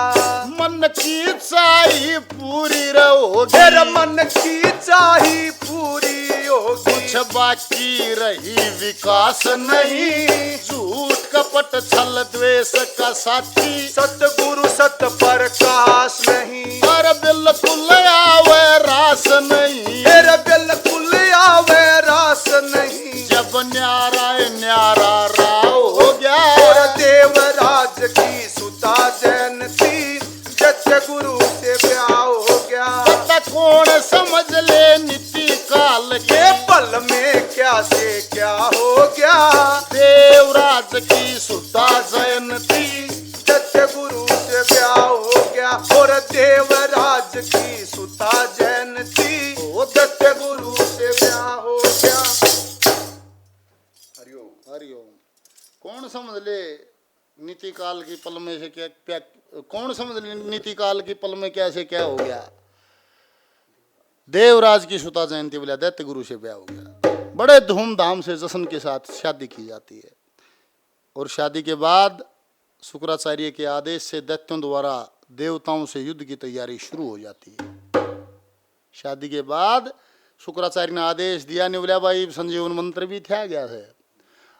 मन की चाही पूरी रहोगी, मेरा मन की चाही पूरी होगी। कुछ बाकी रही विकास नहीं, झूठ कपट छल द्वेष का साथी, सतगुरु सत प्रकाश नहीं। पर बिल्कुल आवे रास नहीं, मेरा बिल्कुल आवे रास नहीं। जब न्यारा न्यारा राव हो गया। और देवराज की सुता जयंती, सत्य गुरु से ब्याह हो गया। पता कौन समझ ले नीति काल के, ये पल में क्या से क्या हो गया। देवराज की सुता जयंती, सत्य गुरु से ब्याह हो गया। और देवराज की सुता जयंती, सत्य गुरु से ब्याह हो गया। हरिओम। हरिओम। कौन समझ ले नीति काल की पल में से क्या क्या, कौन समझ ले नीति काल की पल में क्या से क्या हो गया। देवराज की सुता जयंती बोला, दैत्य गुरु से ब्याह हो गया। बड़े धूमधाम से जश्न के साथ शादी की जाती है और शादी के बाद शुक्राचार्य के आदेश से दैत्यों द्वारा देवताओं से युद्ध की तैयारी शुरू हो जाती है। शादी के बाद शुक्राचार्य ने आदेश दिया, नहीं बोला भाई संजीवन मंत्र भी था गया है,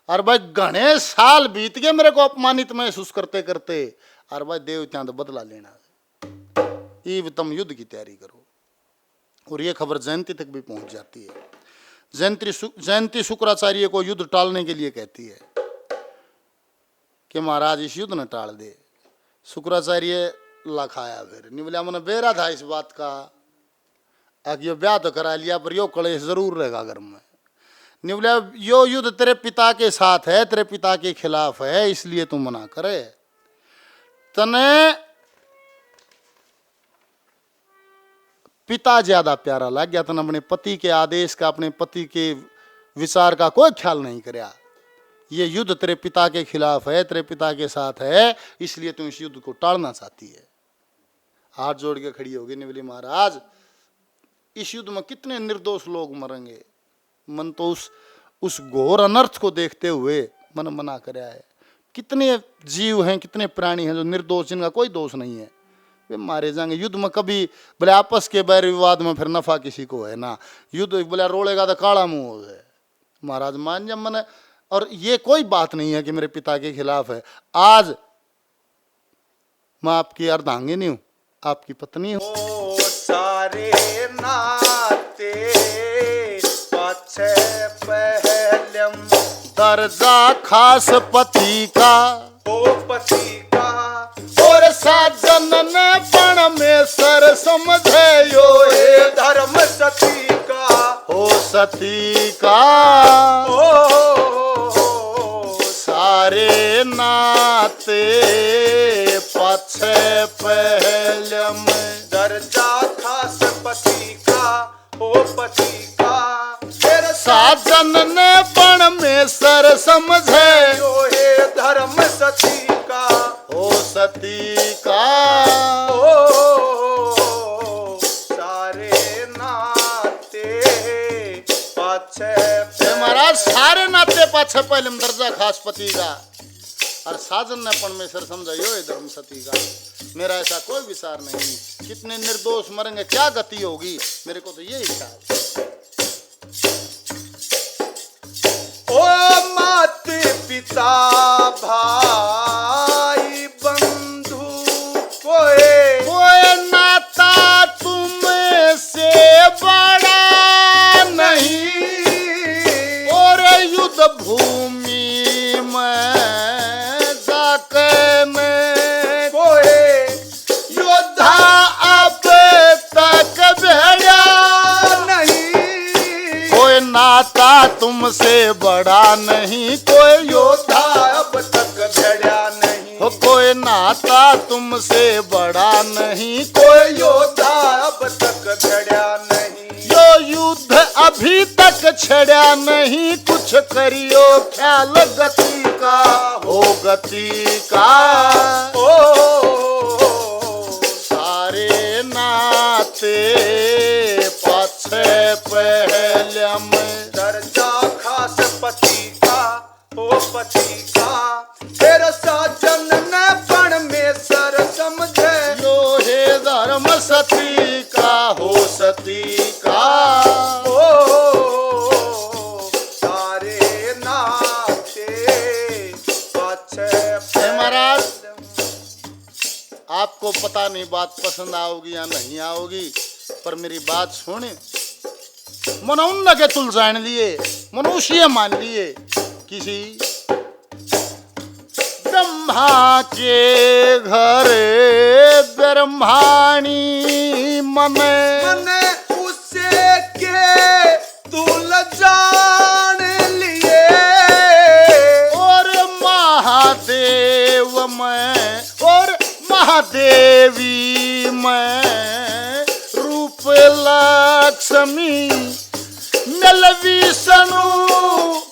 और भाई घने साल बीत गए मेरे को अपमानित महसूस करते करते, और भाई देवताओं तो बदला लेना है, इब तुम युद्ध की तैयारी करो। और ये खबर जयंती तक भी पहुंच जाती है। जयंती शुक्राचार्य को युद्ध टालने के लिए कहती है कि महाराज इस युद्ध न टाल दे। शुक्राचार्य लखाया, फिर नहीं बोला मैंने बेरा था इस बात का, यो ब्याह तो करा लिया पर यो कलेश जरूर रहेगा घर में। नहीं बोला यो युद्ध तेरे पिता के साथ है, तेरे पिता के खिलाफ है, इसलिए तू मना करे। तने पिता ज्यादा प्यारा लग गया, तने अपने पति के आदेश का, अपने पति के विचार का कोई ख्याल नहीं करया। ये युद्ध तेरे पिता के खिलाफ है, तेरे पिता के साथ है, इसलिए तू इस युद्ध को टालना चाहती है। हाथ जोड़ के खड़ी होगी, नहीं बोली महाराज इस युद्ध में कितने निर्दोष लोग मरेंगे, मन तो उस घोर अनर्थ को देखते हुए मन मना कराया है। कितने जीव हैं, कितने प्राणी हैं जो निर्दोष, जिनका कोई दोष नहीं है, वे मारे जाएंगे। युद्ध में कभी बोले आपस के बैर विवाद में फिर नफा किसी को है ना, युद्ध बोले रोड़ेगा तो काला मुंह है। महाराज मान जब मैंने, और ये कोई बात नहीं है कि मेरे पिता के खिलाफ है। आज मैं आपकी अर्धांगिनी हूँ, आपकी पत्नी हूँ। ओ सारे नाते पछे पहलम, दर्जा खास पति का, ओ पति का, और साजन ने पण में सर समझे यो हे धर्म सती का, हो सती का। ओ नाते पछे पहले में दर्जा खास पति का हो पति का फिर साजन ने परमेश्वर समझे जो है धर्म सती का हो सती का ओ सारे नाते पाछे ये महाराज सारे नाते पाछे पहले में दर्जा खास पति का और साजन ने परमेश्वर समझा यो है धर्म सती का। मेरा ऐसा कोई विचार नहीं, कितने निर्दोष मरेंगे, क्या गति होगी, मेरे को तो ये इच्छा है। ओ माते पिता भाई बंधु कोई नाता तुमसे बड़ा नहीं और युद्ध भूमि में जाके मैं योद्धा अब तक भेड़ा नहीं कोई नाता तुमसे बड़ा नहीं, कोई योद्धा अब तक भेड़ा नहीं हो कोई नाता तुमसे बड़ा नहीं, कोई योद्धा अब तक भेड़ा नहीं जो युद्ध अभी तक छड़ा नहीं, कुछ करियो ख्याल गति का हो गति का। ओ सारे नाते पाछे पहले में दर्जा खास पति का हो पति का फिर साजन ने परमेश्वर समझे यो हे धर्म सती का हो सती का। ओ सारे नाते पाछे हे महाराज, आपको पता नहीं बात पसंद आओगी या नहीं आओगी, पर मेरी बात सुने। मनौन लगे तुल जान लिए, मनुष्य मान लिए किसी ब्रह्मा के घर ब्रह्माणी मने मने उसे के तुल जान लिए और महादेव में और महादेवी में रूप लक्ष्मी नल विष्णु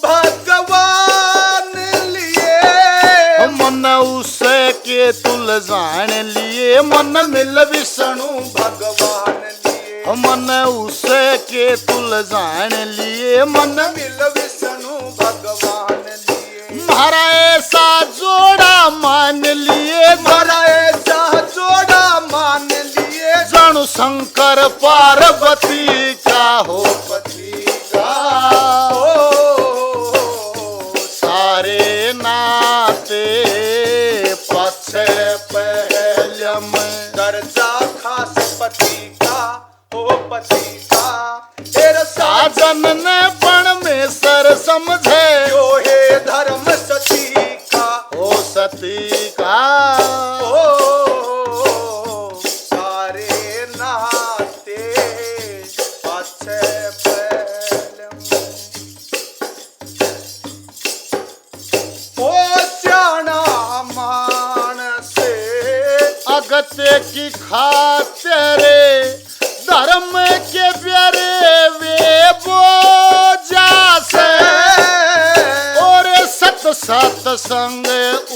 भगवान लिए मन उसे के तुल जान लिए, मन मिल विष्णु भगवान लिए मन उसे के तुल जान लिए, मन मिल विष्णु भगवान लिए महारा ऐसा जोड़ा मान लिए, मारा ऐसा जोड़ा मान लिए जानु शंकर पार्वती का हो पति का। ओ सारे नाते पछे पहले में दर्जा खास पति का हो पति का तेरा साजन ने परमेश्वर समझे जो है धर्म सती का हो सती का। ओ सारे नाते पाछे पहले ओ स्याना मानस अगत्य की खातिर धर्म के प्यारे वे बोझा से और सत सत संग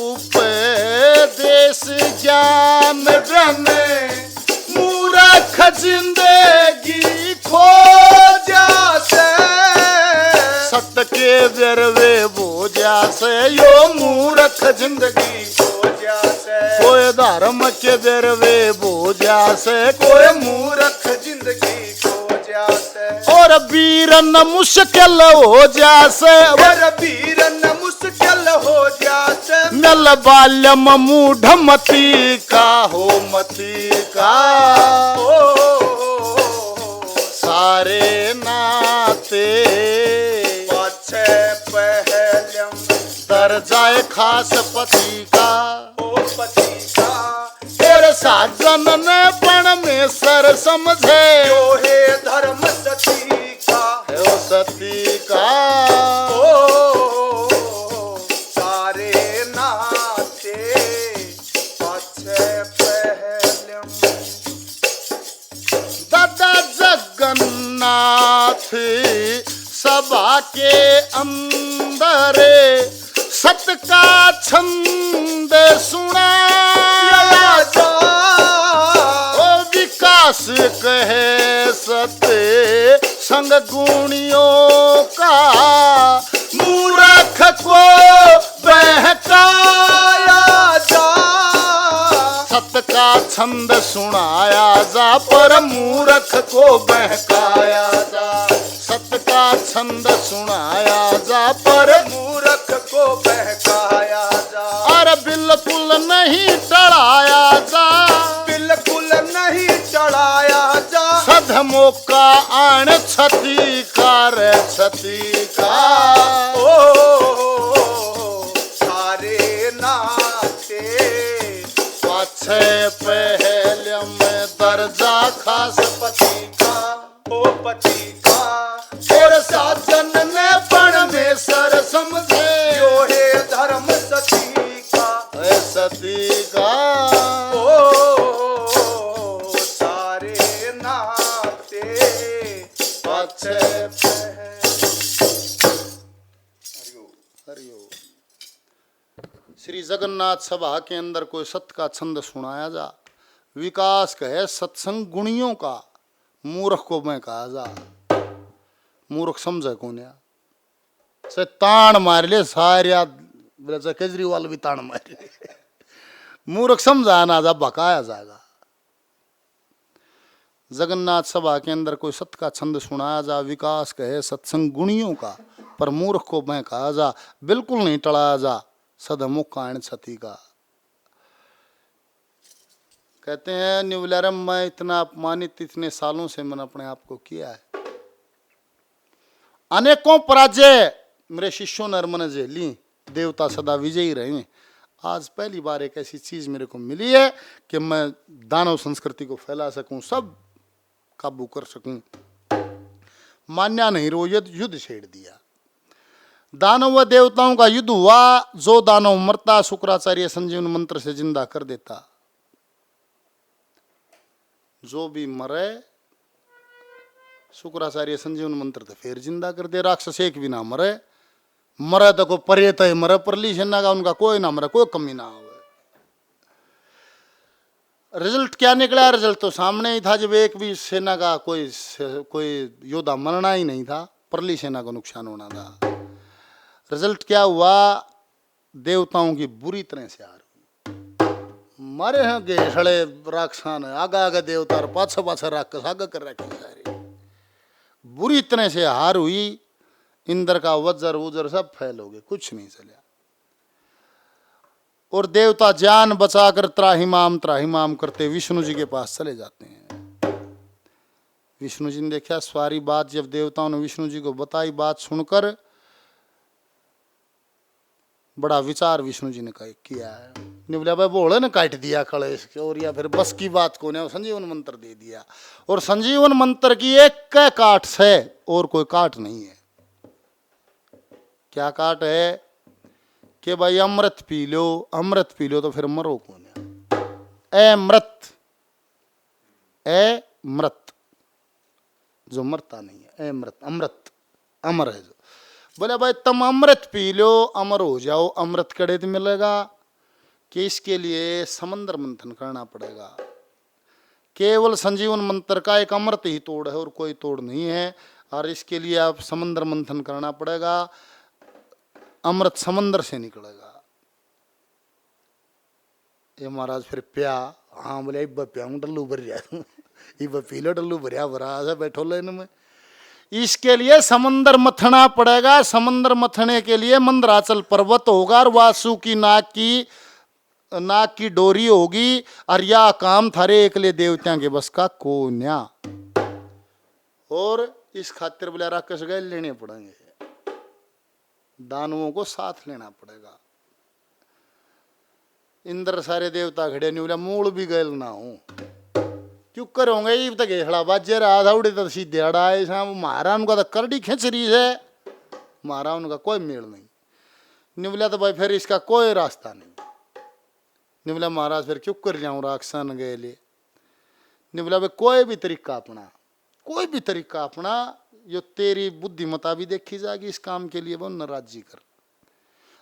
उपदेश ज्ञान ब्रह्म मूर्ख जिंदगी खो जासे सत के बेरवे बोझा से यो मूर्ख जिंदगी खो जासे कोई धर्म के बेरवे बोझा से कोई मूर्ख जिंदगी खो जासे और वीरन मुश्किल हो जासे वर वीरन मुश्किल हो जासे नल बाल्यम मूढ़मती का हो मती का। ओ सारे नाते पाछे पहलम दर्जाए खास पति का ओ पति का तेरे साजन ने परमेश्वर समझे जो है धर्म सती का हो सती का। ओ सारे ना सभा के अंदर सत का छंद सुनाया जा ओ विकास कहे सत्य संग गुणियों का मूर्ख को बहकाया जा सत का छंद सुनाया जा पर मूर्ख को बहकाया जा सत का छंद सुनाया जा पर मूर्ख को बहकाया जा और बिल्कुल नहीं टड़ाया जा बिल्कुल नहीं चढ़ाया जा सधमो का आण छती का ओ सारे नाते पाछे पहले में दर्जा खास पति का ओ पति का और साजन ने परमेश्वर समझे यो है धर्म सती का ऐ सती का ओ सारे नाते पाछे हरिओम। श्री जगन्नाथ सभा के अंदर कोई सत्य का छंद सुनाया जा विकास कहे सत्संग गुणियों का मूर्ख को मैं कहा जा मूर्ख समझे कौन या से तान मार ले सारिया केजरीवाल भी तान मार ले मूर्ख समझा ना जा बकाया जाएगा। जगन्नाथ सभा के अंदर कोई सत्य का छंद सुनाया जा विकास कहे सत्संग गुणियों का पर मूर्ख को मैं कहा जा बिल्कुल नहीं टड़ाया जा सदमुख कायण छती का। कहते हैं निवलरम मैं इतना अपमानित इतने सालों से मैंने अपने आप को किया है अनेकों पराजय मेरे शिष्यों ने मन झेली देवता सदा विजयी रहे आज पहली बार एक ऐसी चीज मेरे को मिली है कि मैं दानव संस्कृति को फैला सकूं सब काबू कर सकूं। मान्या नहीं रो युद्ध छेड़ दिया दानव व देवताओं का युद्ध हुआ जो दानव मरता शुक्राचार्य संजीवन मंत्र से जिंदा कर देता जो भी मरे शुक्राचार्य संजीवन मंत्र तो फिर जिंदा कर दे राक्षस एक भी ना मरे मरे तो कोई परेत है मरे परली सेना का उनका कोई ना मरे कोई कमी ना हो। रिजल्ट क्या निकला रिजल्ट तो सामने ही था जब एक भी सेना का कोई योद्धा मरना ही नहीं था परली सेना को नुकसान होना था। रिजल्ट क्या हुआ देवताओं की बुरी तरह से हार हुई मारे हैं गेसड़े राक्षसान आगे आगे देवता और पाछे पाछे राक्षस आगे कर रखे सारे बुरी तरह से हार हुई इंद्र का वज्र उजर सब फैल हो गए कुछ नहीं चला और देवता जान बचाकर त्राहिमाम करते विष्णु जी के पास चले जाते हैं। विष्णु जी ने देखा सारी बात जब देवताओं ने विष्णु जी को बताई बात सुनकर बड़ा विचार विष्णु जी ने किया है निवला भाई बोले ने काट दिया कलेश और या फिर बस की बात को ने संजीवन मंत्र दे दिया और संजीवन मंत्र की एक काट से और कोई काट नहीं है। क्या काट है कि भाई अमृत पी लो तो फिर मरो कौन है ए मृत जो मरता नहीं है अमृत अमर है जो बोले भाई तुम अमृत पी लो अमर हो जाओ अमृत कड़े तो मिलेगा कि इसके लिए समंदर मंथन करना पड़ेगा। केवल संजीवन मंत्र का एक अमृत ही तोड़ है और कोई तोड़ नहीं है और इसके लिए आप समंदर मंथन करना पड़ेगा अमृत समंदर से निकलेगा। ये महाराज फिर प्या हाँ बोले इब प्याऊँ डल्लू भर जाए इब पी लो डल्लू भरिया भरा से बैठो लेने में इसके लिए समंदर मथना पड़ेगा। समंदर मथने के लिए मंदराचल पर्वत होगा और वासुकी नाग की डोरी होगी और यह काम थारे एकले देवताओं के बस का कोन्या और इस खातिर बोले राक्षस गए लेने पड़ेंगे दानवों को साथ लेना पड़ेगा। इंद्र सारे देवता खड़े नहीं बोला मूल भी गैल ना हूं क्यों करोगे ये तो घेड़ा बाजे रहा था उड़े तो सीधे अड़ाए शाम मारा उनका तो करड़ी खींच रही है मारा उनका कोई मेल नहीं निवला तो भाई फिर इसका कोई रास्ता नहीं निवला महाराज फिर क्यों कर जाऊं राक्षसन गए ले निवला भाई कोई भी तरीका अपना यो तेरी बुद्धिमता भी देखी जाएगी इस काम के लिए, वो नाराजी कर।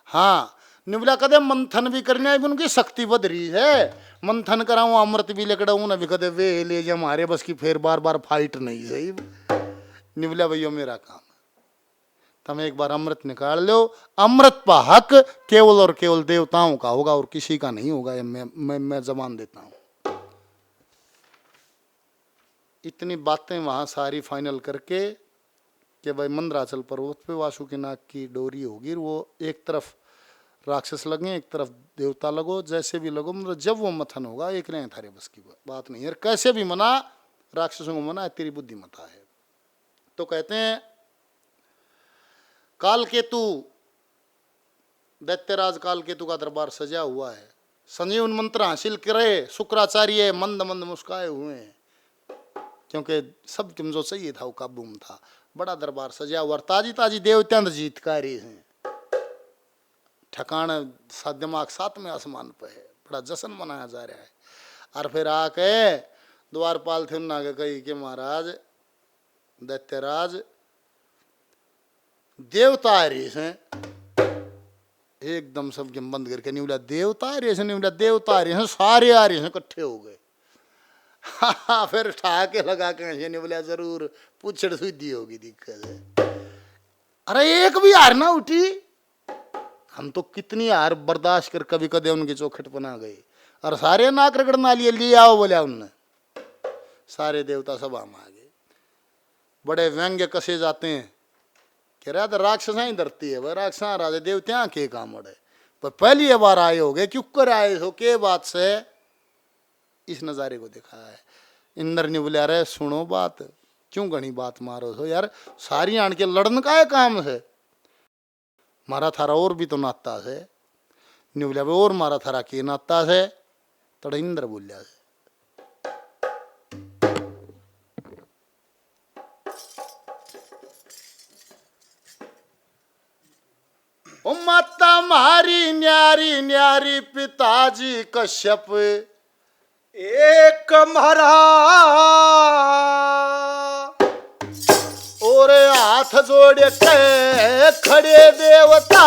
हाँ निवला कदे मंथन भी करने आई, उनकी शक्ति बद रही है, मंथन कराऊं अमृत भी लेकड़ाऊं ना भी कदे वे ले जा हमारे बस की, फिर बार बार फाइट नहीं सही। निवला भैया मेरा काम, तुम एक बार अमृत निकाल लो, अमृत का हक केवल और केवल देवताओं का होगा और किसी का नहीं होगा, मैं जबान देता हूं। इतनी बातें वहां सारी फाइनल करके कि भाई मंदराचल पर्वत पे वासुकीनाग की डोरी होगी, वो एक तरफ राक्षस लगे एक तरफ देवता लगो, जैसे भी लगो, मतलब जब वो मथन होगा एक नहीं थारे बस की बात नहीं है, कैसे भी मना राक्षसों को मना, तेरी बुद्धिमता है। तो कहते हैं काल केतु, दैत्यराज काल केतु का दरबार सजा हुआ है, संजीवन मंत्र हासिल करे, शुक्राचार्य मंद मंद मुस्काए हुए हैं, क्योंकि सब तुम जो चाहिए था वो काबू में था। बड़ा दरबार सजा हुआ, ताजी ताजी देवत्यांत जीतकारी हैं, ठिकाना सा दिमाग साथ में आसमान पे है, बड़ा जश्न मनाया जा रहा है। और फिर आके द्वारपाल थे ना कही कि महाराज दैत्यराज देवता आ रही हैं, एकदम सबके बंद करके नहीं बोला देवता आ रही है, नहीं बोला देवता आ रही हैं, सारे आ रही हैं, इकट्ठे हो गए। फिर ठाके लगा के नहीं बोला जरूर पूछड़ सुधी होगी दिक्कत है। अरे एक भी हार ना उठी, हम तो कितनी हार बर्दाश्त कर कभी कदे उनकी चौखट बना गए, और सारे नाक रगड़ना लिए आओ बोला उनने, सारे देवता सभा में आ गए। बड़े व्यंग्य कसे जाते हैं, कह रहा था राक्षसा ही धरती है, वह राक्षसा राजे देवता के काम अड़े, पर पहली बार आए हो गए, क्यों कर आए हो के बात से इस नज़ारे को देखा है। इंद्र ने बोला रहे सुनो बात, क्यों घनी बात मारो हो यार, सारी आन के लड़न का है काम है, मारा थारा और भी तो नाता है, नहीं बोला और मारा थारा के नाता है, तड़ा इंद्र बोलिया है। ओ माता मारी न्यारी न्यारी पिताजी कश्यप एक महारा और हाथ जोड़ के खड़े देवता,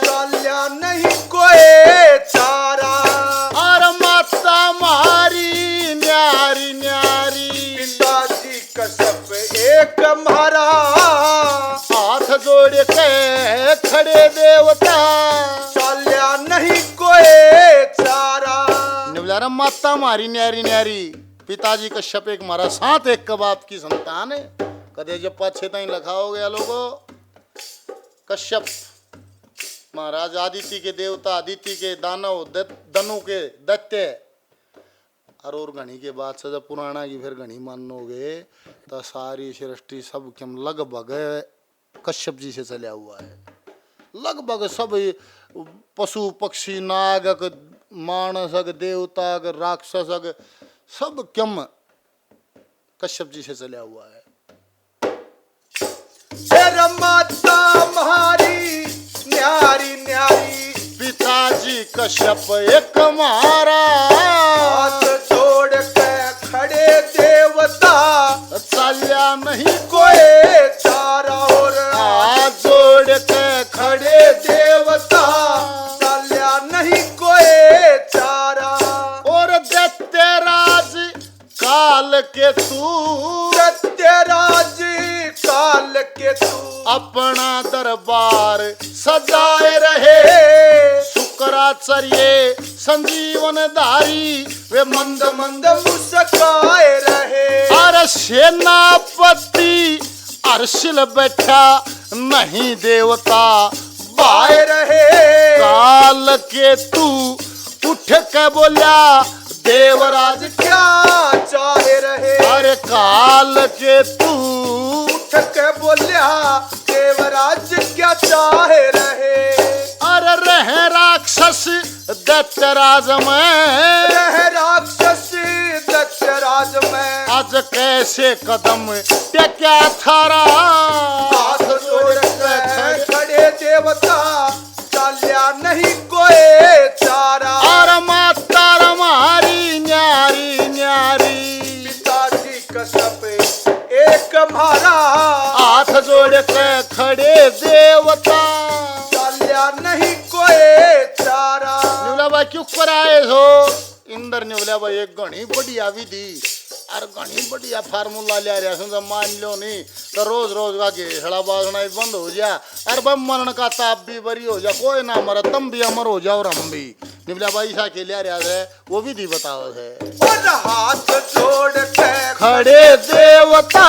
चाल्या नहीं कोई चारा, और माता मारी न्यारी न्यारी पिताजी कश्यप एक महारा, हाथ जोड़ के खड़े देवता, चाल्या नहीं कोई चारा। निवला माता मारी न्यारी न्यारी, पिताजी कश्यप एक मारा, साथ एक कबाब की संतान है, कदे जब पाछे ताई लखा हो गया लोगो। कश्यप महाराज आदित्य के देवता, आदित्य के दानव, दनु के दैत्य, और घनी के बाद से जब पुराना की फिर घनी मानोगे तो सारी सृष्टि सब कम लगभग कश्यप जी से चला हुआ है, लगभग सब पशु पक्षी नागक मानसक देवता राक्षसक सब कम कश्यप जी से चला हुआ है। माता मारी न्यारी न्यारी, पिताजी कश्यप एक मारा, हाथ जोड़ के खड़े देवता, चाल्या नहीं कोई चारा, और हाथ जोड़ के खड़े देवता, चाल्या नहीं कोई चारा। और दैत्यराज काल के तू, दैत्यराज काल के तू, अपना दरबार सजाए रहे, शुक्राचार्य संजीवन धारी वे मंद मंद मुस्काए रहे, और सेनापति अर्शिल बैठा नहीं देवता बाए रहे। काल के तू उठ के बोला देवराज क्या चाहे रहे, अरे काल के तू उठ के बोलिया देवराज क्या चाहे रहे। अरे रहे राक्षस दैत्यराज में, रहे राक्षस दैत्यराज में, आज कैसे कदम टेक्या थारा, हाथ जोड़ के खड़े देवता, चाल्या नहीं कोई चारा। और माता मारी न्यारी न्यारी, पिताजी कश्यप एक मारा, जोड़ के खड़े देवता। चाल्या नहीं कोई चारा। निवला भाई क्यों कराए हो? इंदर निवला भाई एक घनी बढ़िया विधि और घनी बढ़िया फार्मूला ले रहा सुन मान लो नहीं तो रोज रोज का घेसड़ा बाजना बंद हो जा और बम मरण का ताप भी बरी हो जा, कोई ना मरा, तुम भी अमर हो जाओ और हम भी। निवला भाई सा के ले रहा है वो विधि बताओ है। और हाथ जोड़ के खड़े देवता।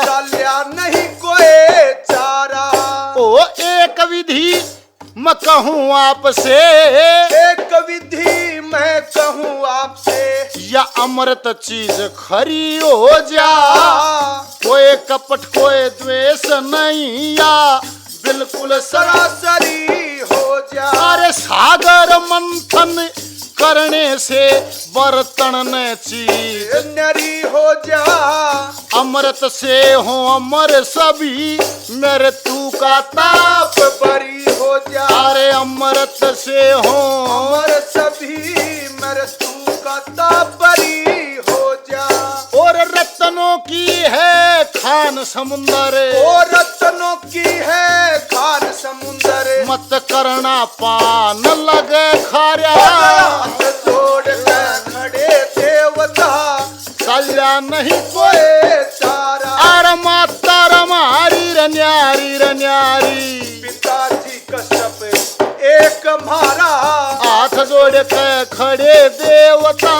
चाल्या नहीं कोई चारा। ओ एक विधि मैं कहूँ आपसे, एक विधि मैं कहूँ आपसे, या अमृत चीज खरी हो जा। कोई कपट कोई द्वेष नहीं या बिल्कुल सरासरी हो जा। अरे सागर मंथन करने से बर्तन न चीज नरी हो जा। अमृत से हो अमर सभी मेरे तू का ताप बरी हो जा। अरे अमृत से हो अमर सभी मेरे तू का तापरी हो जा। और रत्नों की है खान समुंदर। और रत्नों की है खान समुंदर। मत करना पान लगे खारा। हाथ जोड़ के खड़े देवता। चाल्या नहीं कोई चारा। अरे माता रमारी रन्यारी रन्यारी। पिताजी कश्यप एक मारा। हाथ जोड़ के खड़े देवता।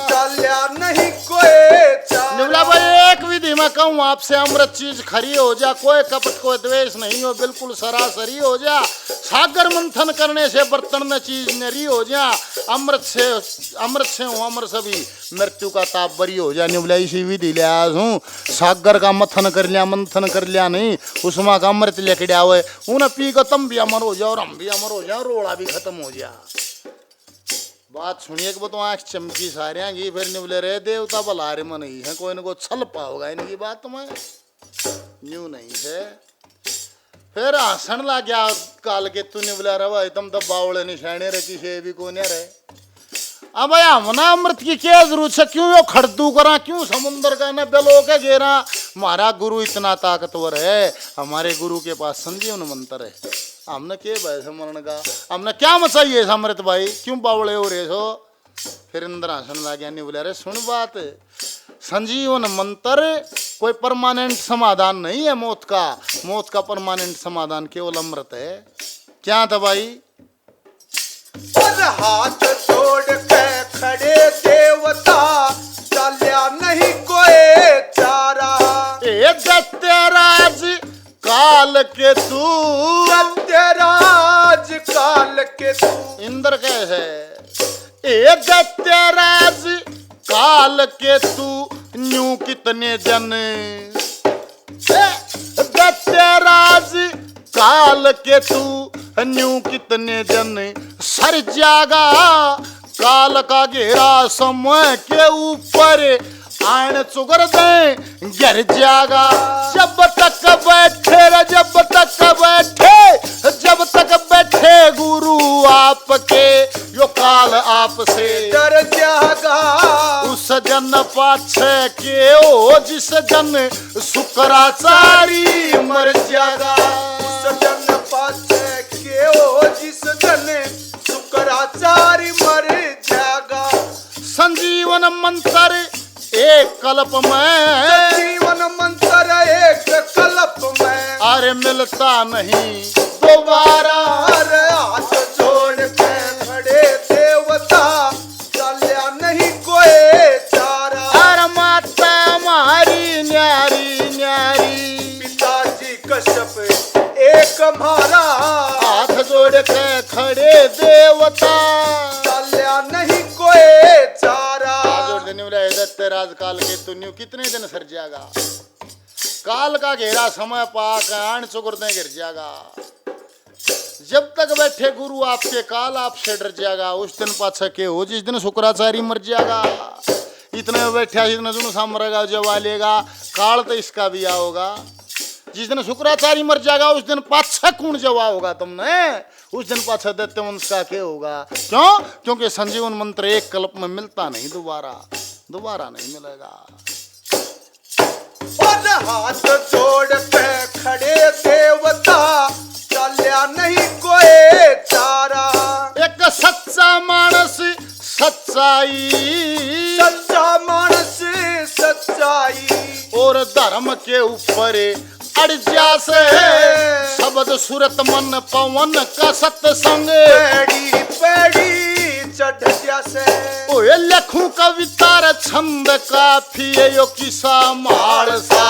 चाल्या नहीं कोई चारा। निवला भाई एक विधि में कहूँ आपसे, अमृत चीज खरी हो जा। कोई कपट कोई द्वेष नहीं हो, बिल्कुल सरासरी हो जा। सागर मंथन करने से बर्तन में चीज नरी हो जा। अमृत से हूँ अमर सभी मृत्यु का ताप बरी हो जा। निवला इसी विधि ले आज हूँ। सागर का मंथन कर लिया नहीं, उसमें का अमृत लेके आवे उन्हें पी को तुम भी अमर हो जाओ और हम भी अमर हो जाओ, रोड़ा भी खत्म हो जा। बात सुनिए कि वो तो आँख चमकी सारे की। फिर निवले रे देवता बला रे मन ही है, कोई न कोई छल पाओगा इनकी बात में न्यू नहीं है। फिर हंसन लग गया काल के तू निवला रे भाई तुम तो बावड़े निशाने रे किसी भी को नहीं रहे। अब भाई हमना अमृत की क्या जरूरत है? क्यों यो खड़दू करा, क्यों समुंदर का न बेलो के घेरा? हमारा गुरु इतना ताकतवर है, हमारे गुरु के पास संजीवन मंत्र है। हमने के भाई मरण का हमने क्या मचाइए अमृत भाई, क्यों बावड़े हो रहे हो? फिर इंद्र हंसन लग गया। नहीं बोले अरे सुन बात, संजीवन मंत्र कोई परमानेंट समाधान नहीं है मौत का परमानेंट समाधान केवल अमृत है। क्या था भाई? और हाथ जोड़ के खड़े देवता। चाल्या नहीं कोई चारा। दत्तराज काल के तू। सत्यराज काल के तू। इंद्र कैसे? दत्तराज काल के तू न्यू कितने जन। दत्तराज काल के तू न्यू कितने जन सर जागा। काल का घेरा समय के ऊपर आन चुगर दे गिर जागा। जब तक बैठे गुरु आपके यो काल आपसे डर जागा। उस जन पाछे के ओ जिस जन शुक्राचारी मर जागा। उस जन पाछे के ओ जिस जन शुक्राचारी मर जागा। संजीवन मंत्र एक कल्प में। जीवन मंत्र एक कल्प में। अरे मिलता नहीं दोबारा। अरे हाथ जोड़ के खड़े देवता। चाल्या नहीं कोई चारा। अरे माता हमारी न्यारी न्यारी। पिताजी कश्यप एक मारा। हाथ जोड़ के खड़े देवता। चाल्या नहीं कोई चारा। दत्तराज काल के तुन्यू कितने दिन सर जाएगा? काल का घेरा समय पाक आन चुगरने गिर जाएगा। जब तक बैठे गुरु आपके काल आपसे डर जाएगा। उस दिन पाछा के हो जिस दिन शुक्राचार्य मर जाएगा। इतने में बैठा जितने जुनू सामरेगा जब आलेगा काल तो इसका भी आओगा। जिस दिन शुक्राचार्य मर जाएगा उस दिन पाछा कौन जवा होगा तुमने? उस दिन पाछा दैत्य वंश का क्या होगा? क्यों? क्योंकि संजीवन मंत्र एक कल्प में मिलता नहीं, दोबारा नहीं मिलेगा। और और हाथ जोड़ पे खड़े देवता चल्या नहीं कोई चारा। एक सच्चा मानस सच्चाई, सच्चा मानस सच्चाई और धर्म के ऊपर अड़जा से शब्द सूरत मन पवन का सत्संग। पेड़ी पेड़ी चढ़ जैसे ओए लखू कविता रे छंद काफी यो किसा मारसा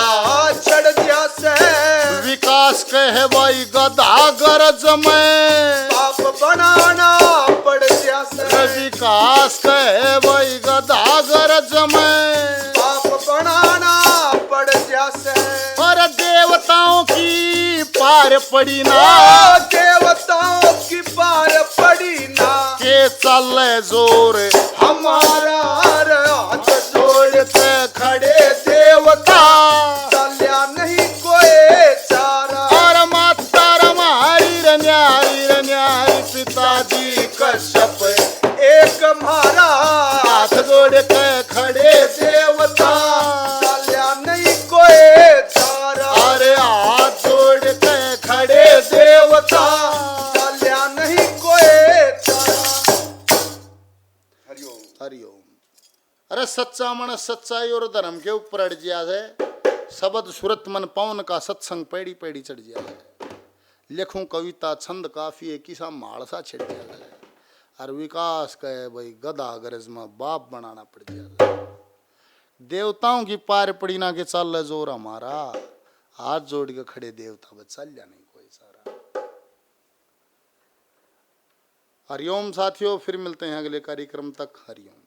चढ़ जैसे विकास कहे भाई गदा गरज में पाप बनाना पड़ जैसे। विकास कहे भाई गदा गरज में पाप बनाना पड़ जैसे। और देवताओं की पार पड़ी ना, देवताओं की पार पड़ी ना के चले जोर हमारा हाथ जोड़ के खड़े देवता चल्या नहीं कोई चारा। और माता रमारी न्यारी पिताजी कश्यप एक मारा हाथ जोड़ के खड़े देवता चल्या नहीं कोई चारा। अरे हाथ जोड़ के खड़े देवता चल्या नहीं कोई चारा। हरिओम हरिओम। अरे सच्चा मन सच्चाई और धर्म के ऊपर अड़ गया है, शब्द सूरत मन पवन का सत्संग पेड़ी पेड़ी चढ़ गया है। लिखूं कविता छंद काफी है किसा मालसा छिड़ गया है। और विकास कहे भाई गदा गरज में बाप बनाना पड़ गया है। देवताओं की पार पड़ी ना के चल जोर हमारा हाथ जोड़ के खड़े देवता बस चल जा नहीं कोई सारा। हरिओम साथियों, फिर मिलते हैं अगले कार्यक्रम तक। हरिओम।